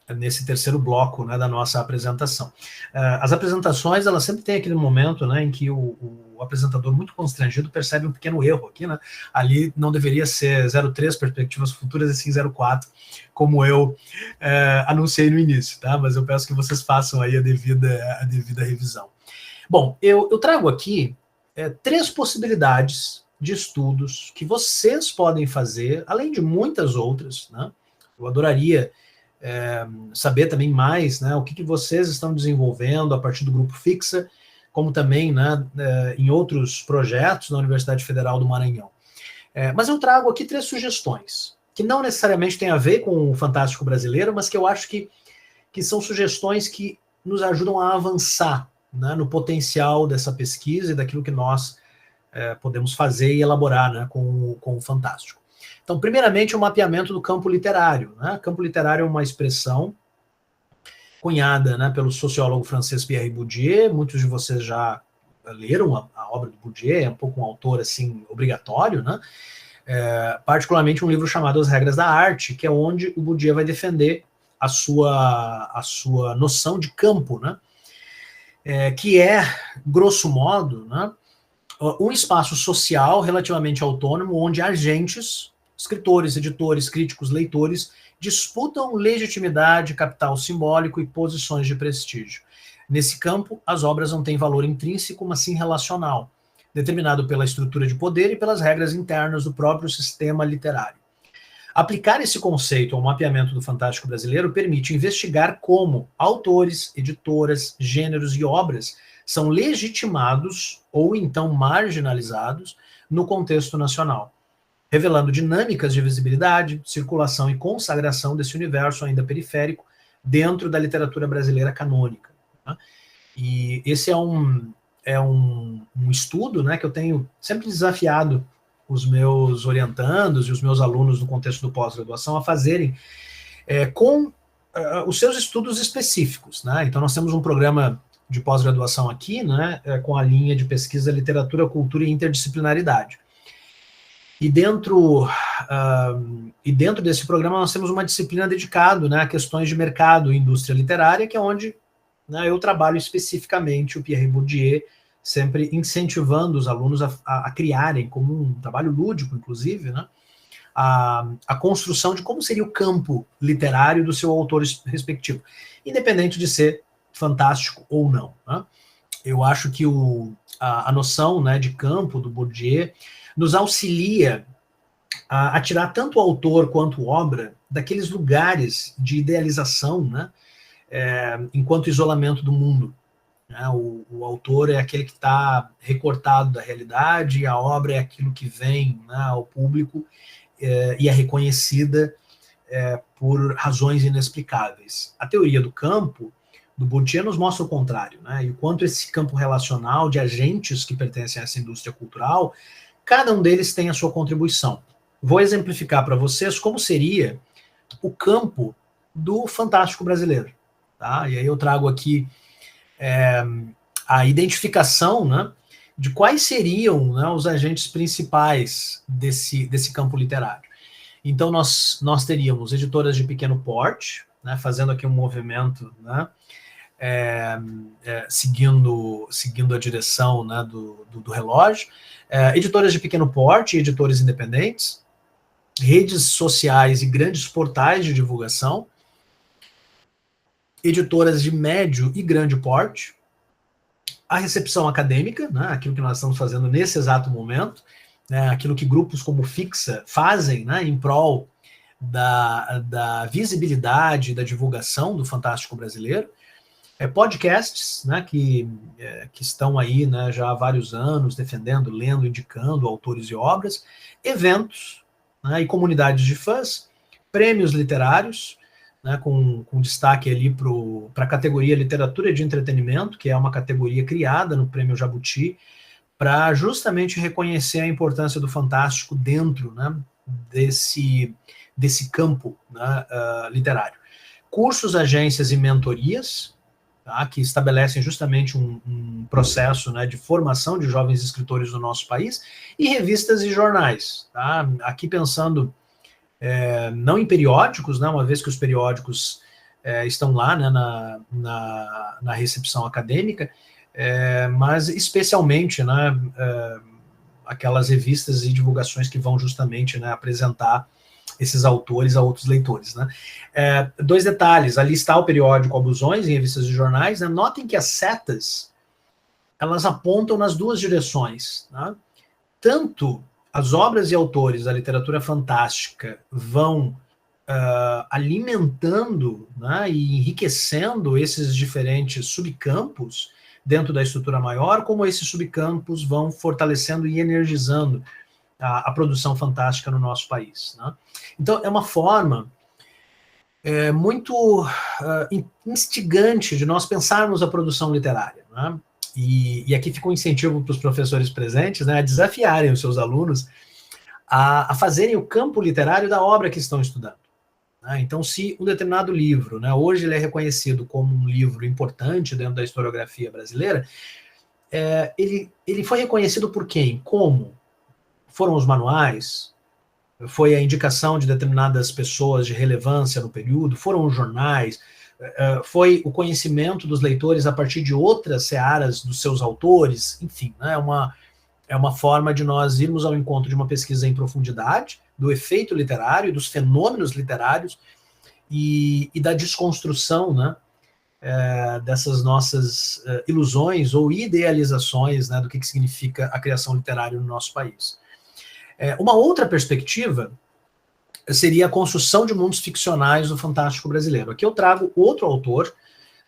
Nesse terceiro bloco, né, da nossa apresentação. As apresentações, elas sempre têm aquele momento, né, em que o apresentador, muito constrangido, percebe um pequeno erro aqui, né? Ali não deveria ser 03 perspectivas futuras, e sim 04, como eu anunciei no início, tá? Mas eu peço que vocês façam aí a devida revisão. Bom, eu trago aqui 3 possibilidades de estudos que vocês podem fazer, além de muitas outras, né? Eu adoraria saber também mais, né, o que vocês estão desenvolvendo a partir do Grupo Fixa, como também, né, em outros projetos na Universidade Federal do Maranhão. Mas eu trago aqui 3 sugestões, que não necessariamente têm a ver com o Fantástico Brasileiro, mas que eu acho que são sugestões que nos ajudam a avançar, né, no potencial dessa pesquisa e daquilo que nós podemos fazer e elaborar, né, com o Fantástico. Então, primeiramente, o mapeamento do campo literário, né? Campo literário é uma expressão cunhada, né, pelo sociólogo francês Pierre Bourdieu. Muitos de vocês já leram a obra do Bourdieu, é um pouco um autor assim obrigatório, né? Particularmente um livro chamado As Regras da Arte, que é onde o Bourdieu vai defender a sua noção de campo, né? Que é, grosso modo, né, um espaço social relativamente autônomo, onde agentes, escritores, editores, críticos, leitores, disputam legitimidade, capital simbólico e posições de prestígio. Nesse campo, as obras não têm valor intrínseco, mas sim relacional, determinado pela estrutura de poder e pelas regras internas do próprio sistema literário. Aplicar esse conceito ao mapeamento do Fantástico Brasileiro permite investigar como autores, editoras, gêneros e obras são legitimados ou então marginalizados no contexto nacional, revelando dinâmicas de visibilidade, circulação e consagração desse universo ainda periférico dentro da literatura brasileira canônica. Né? E esse é um estudo, né, que eu tenho sempre desafiado os meus orientandos e os meus alunos no contexto do pós-graduação a fazerem com os seus estudos específicos. Né? Então nós temos um programa de pós-graduação aqui, né, com a linha de pesquisa Literatura, Cultura e Interdisciplinaridade. E dentro desse programa nós temos uma disciplina dedicada, né, a questões de mercado e indústria literária, que é onde, né, eu trabalho especificamente o Pierre Bourdieu, sempre incentivando os alunos a criarem, como um trabalho lúdico, inclusive, né, a construção de como seria o campo literário do seu autor respectivo, independente de ser fantástico ou não. Né? Eu acho que a noção, né, de campo do Bourdieu nos auxilia a tirar tanto o autor quanto a obra daqueles lugares de idealização, né, enquanto isolamento do mundo. Né? O autor é aquele que está recortado da realidade, e a obra é aquilo que vem, né, ao público e é reconhecida por razões inexplicáveis. A teoria do campo do Bourdieu nos mostra o contrário, né? E o quanto esse campo relacional de agentes que pertencem a essa indústria cultural, cada um deles tem a sua contribuição. Vou exemplificar para vocês como seria o campo do fantástico brasileiro. Tá? E aí eu trago aqui a identificação, né, de quais seriam, né, os agentes principais desse campo literário. Então nós teríamos editoras de pequeno porte, né, fazendo aqui um movimento, né, seguindo a direção, né, do relógio, editoras de pequeno porte, editores independentes, redes sociais e grandes portais de divulgação, editoras de médio e grande porte, a recepção acadêmica, né, aquilo que nós estamos fazendo nesse exato momento, né, aquilo que grupos como Fixa fazem, né, em prol da visibilidade, da divulgação do fantástico brasileiro, podcasts, né, que estão aí, né, já há vários anos defendendo, lendo, indicando autores e obras, eventos, né, e comunidades de fãs, prêmios literários, né, com destaque ali para a categoria Literatura de Entretenimento, que é uma categoria criada no Prêmio Jabuti, para justamente reconhecer a importância do fantástico dentro, né, desse campo, né, literário. Cursos, agências e mentorias, tá, que estabelecem justamente um processo, né, de formação de jovens escritores do nosso país, e revistas e jornais. Tá? Aqui pensando não em periódicos, né, uma vez que os periódicos estão lá, né, na recepção acadêmica, mas especialmente, né, aquelas revistas e divulgações que vão justamente, né, apresentar esses autores a outros leitores. Né? Dois detalhes, ali está o periódico Alusões em revistas e jornais, né? Notem que as setas, elas apontam nas duas direções. Né? Tanto as obras e autores da literatura fantástica vão alimentando, né, e enriquecendo esses diferentes subcampos dentro da estrutura maior, como esses subcampos vão fortalecendo e energizando a produção fantástica no nosso país. Né? Então, é uma forma muito instigante de nós pensarmos a produção literária. Né? E aqui fica um incentivo para os professores presentes, né, a desafiarem os seus alunos a fazerem o campo literário da obra que estão estudando. Né? Então, se um determinado livro, né, hoje ele é reconhecido como um livro importante dentro da historiografia brasileira, ele foi reconhecido por quem? Como? Foram os manuais? Foi a indicação de determinadas pessoas de relevância no período? Foram os jornais? Foi o conhecimento dos leitores a partir de outras searas dos seus autores? Enfim, né, é uma forma de nós irmos ao encontro de uma pesquisa em profundidade, do efeito literário, dos fenômenos literários e da desconstrução, né, dessas nossas ilusões ou idealizações, né, do que significa a criação literária no nosso país. Uma outra perspectiva seria a construção de mundos ficcionais do fantástico brasileiro. Aqui eu trago outro autor,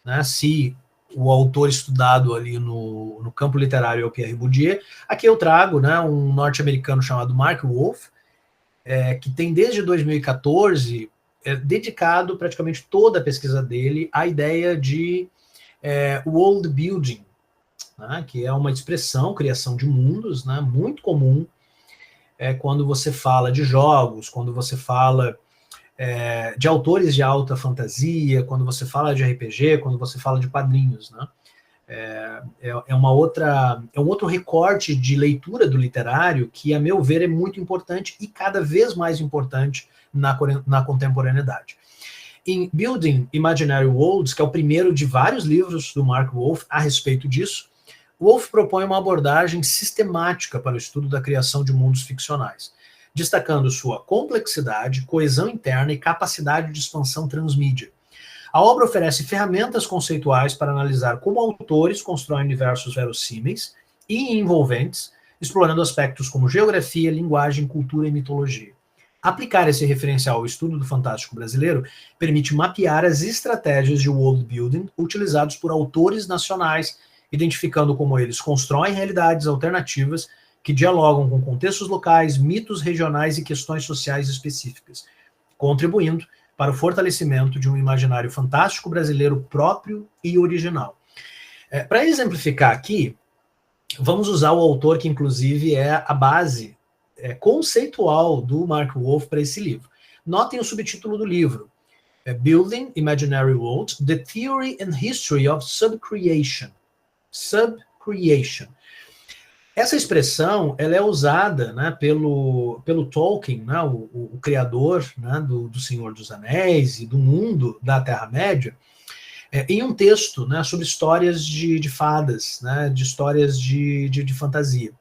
né, se o autor estudado ali no campo literário é o Pierre Bourdieu, aqui eu trago, né, um norte-americano chamado Mark Wolf, que tem desde 2014 dedicado praticamente toda a pesquisa dele à ideia de world building, né, que é uma expressão, criação de mundos, né, muito comum quando você fala de jogos, quando você fala de autores de alta fantasia, quando você fala de RPG, quando você fala de quadrinhos, né? É um outro recorte de leitura do literário que, a meu ver, é muito importante e cada vez mais importante na contemporaneidade. Em Building Imaginary Worlds, que é o primeiro de vários livros do Mark Wolf a respeito disso, Wolf propõe uma abordagem sistemática para o estudo da criação de mundos ficcionais, destacando sua complexidade, coesão interna e capacidade de expansão transmídia. A obra oferece ferramentas conceituais para analisar como autores constroem universos verossímeis e envolventes, explorando aspectos como geografia, linguagem, cultura e mitologia. Aplicar esse referencial ao estudo do fantástico brasileiro permite mapear as estratégias de world building utilizados por autores nacionais, identificando como eles constroem realidades alternativas que dialogam com contextos locais, mitos regionais e questões sociais específicas, contribuindo para o fortalecimento de um imaginário fantástico brasileiro próprio e original. Para exemplificar aqui, vamos usar o autor que, inclusive, é a base conceitual do Mark Wolf para esse livro. Notem o subtítulo do livro, Building Imaginary Worlds, The Theory and History of Subcreation. Subcreation. Essa expressão ela é usada, né, pelo Tolkien, né, o criador, né, do Senhor dos Anéis e do mundo da Terra-média, em um texto, né, sobre histórias de fadas, né, de histórias de fantasia.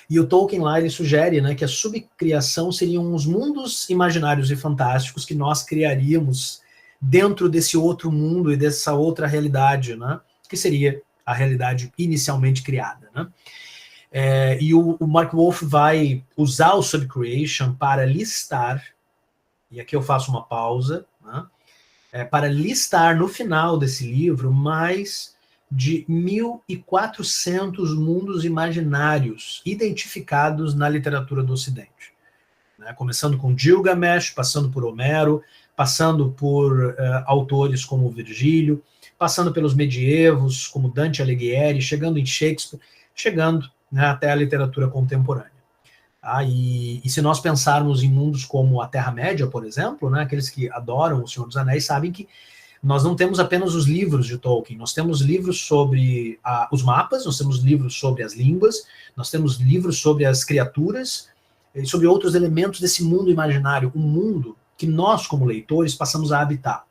E o Tolkien lá ele sugere, né, que a subcriação seriam os mundos imaginários e fantásticos que nós criaríamos dentro desse outro mundo e dessa outra realidade, né, que seria a realidade inicialmente criada, né? E o Mark Wolf vai usar o subcreation para listar, e aqui eu faço uma pausa, né, para listar no final desse livro mais de 1.400 mundos imaginários identificados na literatura do Ocidente, né, começando com Gilgamesh, passando por Homero, passando por autores como Virgílio, passando pelos medievos, como Dante Alighieri, chegando em Shakespeare, chegando, né, até a literatura contemporânea. E se nós pensarmos em mundos como a Terra-média, por exemplo, né, aqueles que adoram O Senhor dos Anéis sabem que nós não temos apenas os livros de Tolkien, nós temos livros sobre os mapas, nós temos livros sobre as línguas, nós temos livros sobre as criaturas e sobre outros elementos desse mundo imaginário, um mundo que nós, como leitores, passamos a habitar.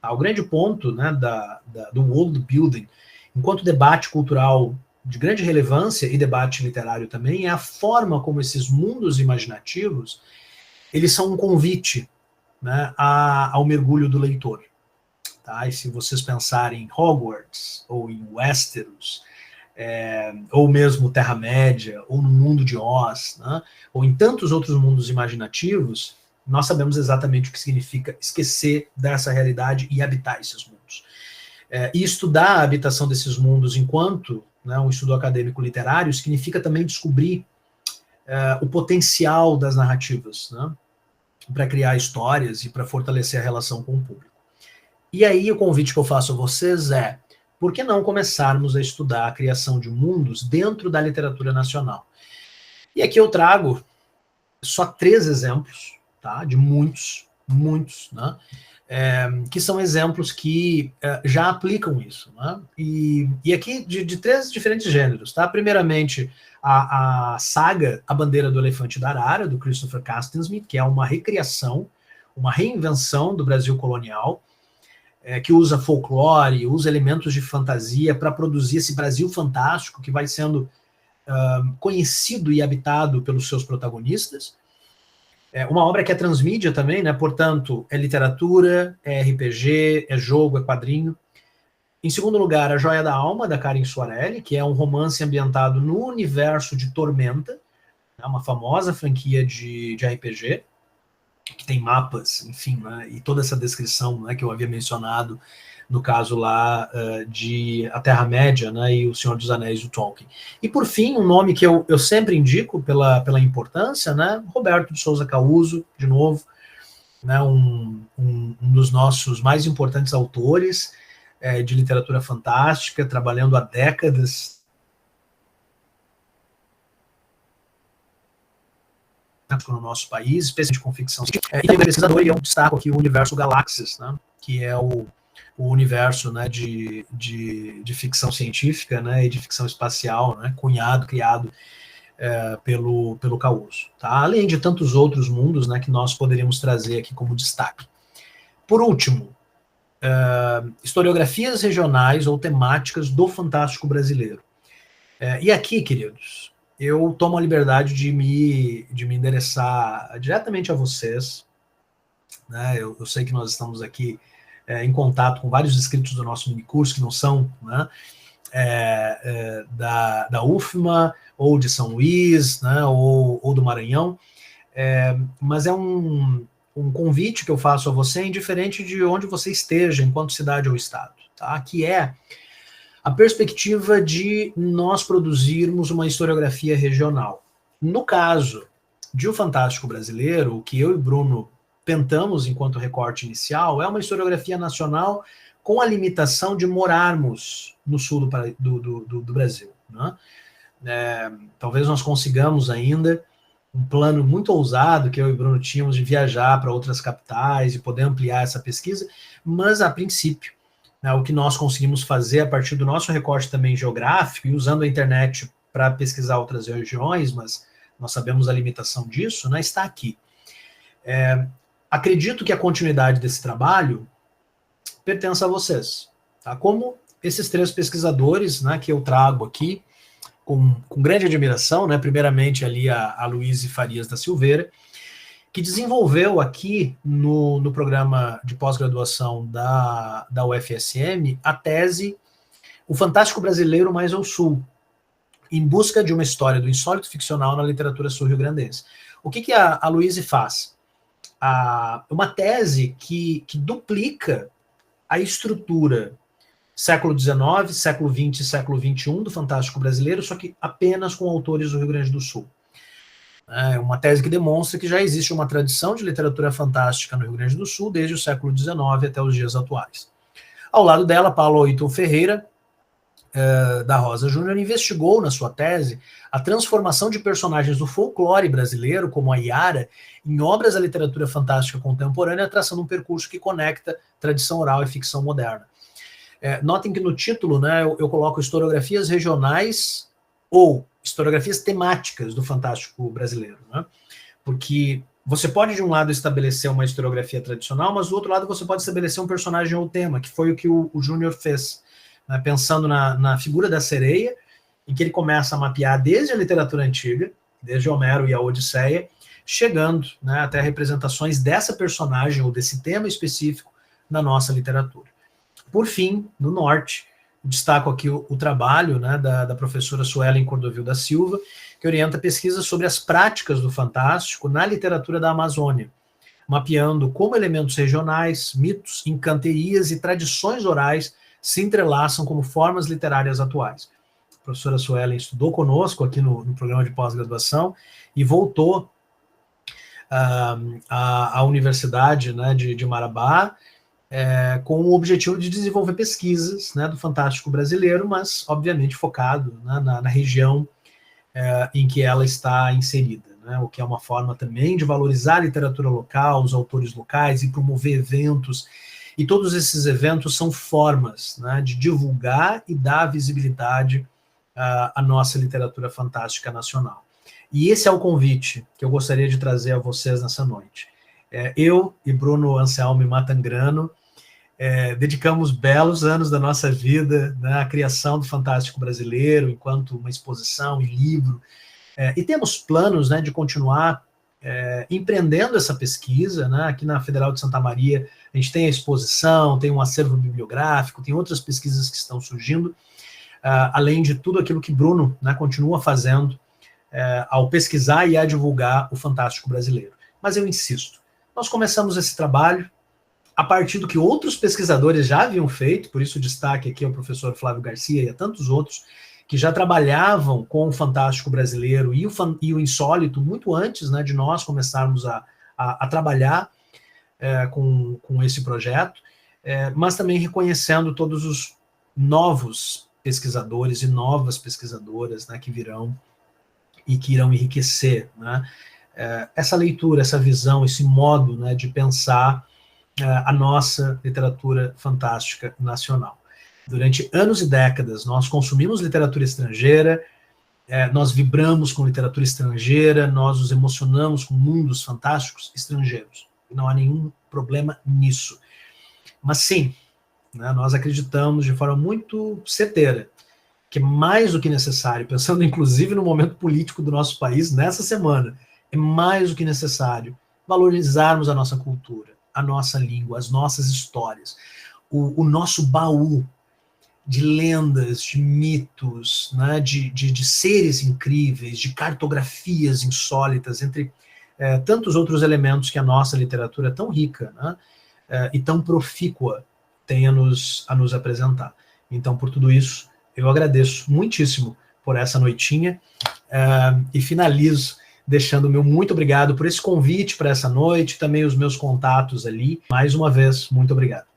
O grande ponto, né, do world building, enquanto debate cultural de grande relevância e debate literário também, é a forma como esses mundos imaginativos eles são um convite, né, ao mergulho do leitor. Tá? E se vocês pensarem em Hogwarts, ou em Westeros, ou mesmo Terra-média, ou no mundo de Oz, né, ou em tantos outros mundos imaginativos, nós sabemos exatamente o que significa esquecer dessa realidade e habitar esses mundos. E estudar a habitação desses mundos enquanto, né, um estudo acadêmico literário significa também descobrir o potencial das narrativas, né, para criar histórias e para fortalecer a relação com o público. E aí o convite que eu faço a vocês é, por que não começarmos a estudar a criação de mundos dentro da literatura nacional? E aqui eu trago só 3 exemplos, tá, de muitos, né, que são exemplos que já aplicam isso, né? E aqui de 3 diferentes gêneros, tá? Primeiramente, a saga A Bandeira do Elefante da Arara, do Christopher Castleman, que é uma recriação, uma reinvenção do Brasil colonial, que usa folclore, usa elementos de fantasia para produzir esse Brasil fantástico que vai sendo conhecido e habitado pelos seus protagonistas. Uma obra que é transmídia também, né? Portanto, é literatura, é RPG, é jogo, é quadrinho. Em segundo lugar, A Joia da Alma, da Karen Soarelli, que é um romance ambientado no universo de Tormenta, né? Uma famosa franquia de RPG, que tem mapas, enfim, né? E toda essa descrição, né, que eu havia mencionado no caso lá de A Terra-média, né, e O Senhor dos Anéis, do Tolkien. E por fim, um nome que eu sempre indico pela importância, né, Roberto de Souza Causo, de novo, né, um dos nossos mais importantes autores de literatura fantástica, trabalhando há décadas no nosso país, especialmente com ficção científica. E tem um pesquisador, e eu destaco aqui o universo Galáxias, né, que é o universo, né, de ficção científica, né, e de ficção espacial, né, criado pelo Causo, tá? Além de tantos outros mundos, né, que nós poderíamos trazer aqui como destaque. Por último, historiografias regionais ou temáticas do fantástico brasileiro. E aqui, queridos, eu tomo a liberdade de me endereçar diretamente a vocês, né? Eu sei que nós estamos aqui em contato com vários inscritos do nosso minicurso que não são, né, da UFMA, ou de São Luís, né, ou do Maranhão, mas é um convite que eu faço a você, indiferente de onde você esteja, enquanto cidade ou estado, tá? Que é a perspectiva de nós produzirmos uma historiografia regional. No caso de O Fantástico Brasileiro, o que eu e Bruno tentamos enquanto recorte inicial é uma historiografia nacional com a limitação de morarmos no sul do Brasil, né? Talvez nós consigamos ainda um plano muito ousado que eu e Bruno tínhamos de viajar para outras capitais e poder ampliar essa pesquisa, mas a princípio, né, o que nós conseguimos fazer a partir do nosso recorte também geográfico e usando a internet para pesquisar outras regiões, mas nós sabemos a limitação disso, né, está aqui. Acredito que a continuidade desse trabalho pertence a vocês, tá? Como esses 3 pesquisadores, né, que eu trago aqui, com grande admiração, né? Primeiramente ali a Luíse Farias da Silveira, que desenvolveu aqui no programa de pós-graduação da UFSM a tese O Fantástico Brasileiro Mais ao Sul, em busca de uma história do insólito ficcional na literatura sul-rio-grandense. O que a Luíse faz? Uma tese que duplica a estrutura século XIX, século XX e século XXI do Fantástico Brasileiro, só que apenas com autores do Rio Grande do Sul. É uma tese que demonstra que já existe uma tradição de literatura fantástica no Rio Grande do Sul desde o século XIX até os dias atuais. Ao lado dela, Paulo Oito Ferreira, da Rosa Júnior, investigou na sua tese a transformação de personagens do folclore brasileiro, como a Iara, em obras da literatura fantástica contemporânea, traçando um percurso que conecta tradição oral e ficção moderna. Notem que no título, né, eu coloco historiografias regionais ou historiografias temáticas do Fantástico Brasileiro, né? Porque você pode, de um lado, estabelecer uma historiografia tradicional, mas do outro lado você pode estabelecer um personagem ou tema, que foi o que o Júnior fez, né, pensando na figura da sereia, em que ele começa a mapear desde a literatura antiga, desde Homero e a Odisseia, chegando, né, até representações dessa personagem ou desse tema específico na nossa literatura. Por fim, no norte, destaco aqui o trabalho, né, da professora Suelen Cordovil da Silva, que orienta pesquisas sobre as práticas do fantástico na literatura da Amazônia, mapeando como elementos regionais, mitos, encanterias e tradições orais se entrelaçam como formas literárias atuais. A professora Suelen estudou conosco aqui no programa de pós-graduação e voltou à Universidade, né, de Marabá, com o objetivo de desenvolver pesquisas, né, do Fantástico Brasileiro, mas, obviamente, focado, né, na região em que ela está inserida, né, o que é uma forma também de valorizar a literatura local, os autores locais e promover eventos, e todos esses eventos são formas, né, de divulgar e dar visibilidade à nossa literatura fantástica nacional. E esse é o convite que eu gostaria de trazer a vocês nessa noite. Eu e Bruno Anselmo Matangrano dedicamos belos anos da nossa vida, né, à criação do Fantástico Brasileiro, enquanto uma exposição e livro, e temos planos, né, de continuar empreendendo essa pesquisa, né, aqui na Federal de Santa Maria. A gente tem a exposição, tem um acervo bibliográfico, tem outras pesquisas que estão surgindo, além de tudo aquilo que Bruno, né, continua fazendo ao pesquisar e a divulgar o Fantástico Brasileiro. Mas eu insisto, nós começamos esse trabalho a partir do que outros pesquisadores já haviam feito, por isso o destaque aqui ao professor Flávio Garcia e a tantos outros que já trabalhavam com o Fantástico Brasileiro e o insólito muito antes, né, de nós começarmos a trabalhar com esse projeto, mas também reconhecendo todos os novos pesquisadores e novas pesquisadoras, né, que virão e que irão enriquecer, né, essa leitura, essa visão, esse modo, né, de pensar a nossa literatura fantástica nacional. Durante anos e décadas, nós consumimos literatura estrangeira, nós vibramos com literatura estrangeira, nós nos emocionamos com mundos fantásticos estrangeiros. E não há nenhum problema nisso. Mas sim, né, nós acreditamos de forma muito certeira que é mais do que necessário, pensando inclusive no momento político do nosso país, nessa semana, é mais do que necessário valorizarmos a nossa cultura, a nossa língua, as nossas histórias, o nosso baú, de lendas, de mitos, né, de seres incríveis, de cartografias insólitas, entre tantos outros elementos que a nossa literatura tão rica, né, e tão profícua tem a nos apresentar. Então, por tudo isso, eu agradeço muitíssimo por essa noitinha e finalizo deixando o meu muito obrigado por esse convite para essa noite, também os meus contatos ali. Mais uma vez, muito obrigado.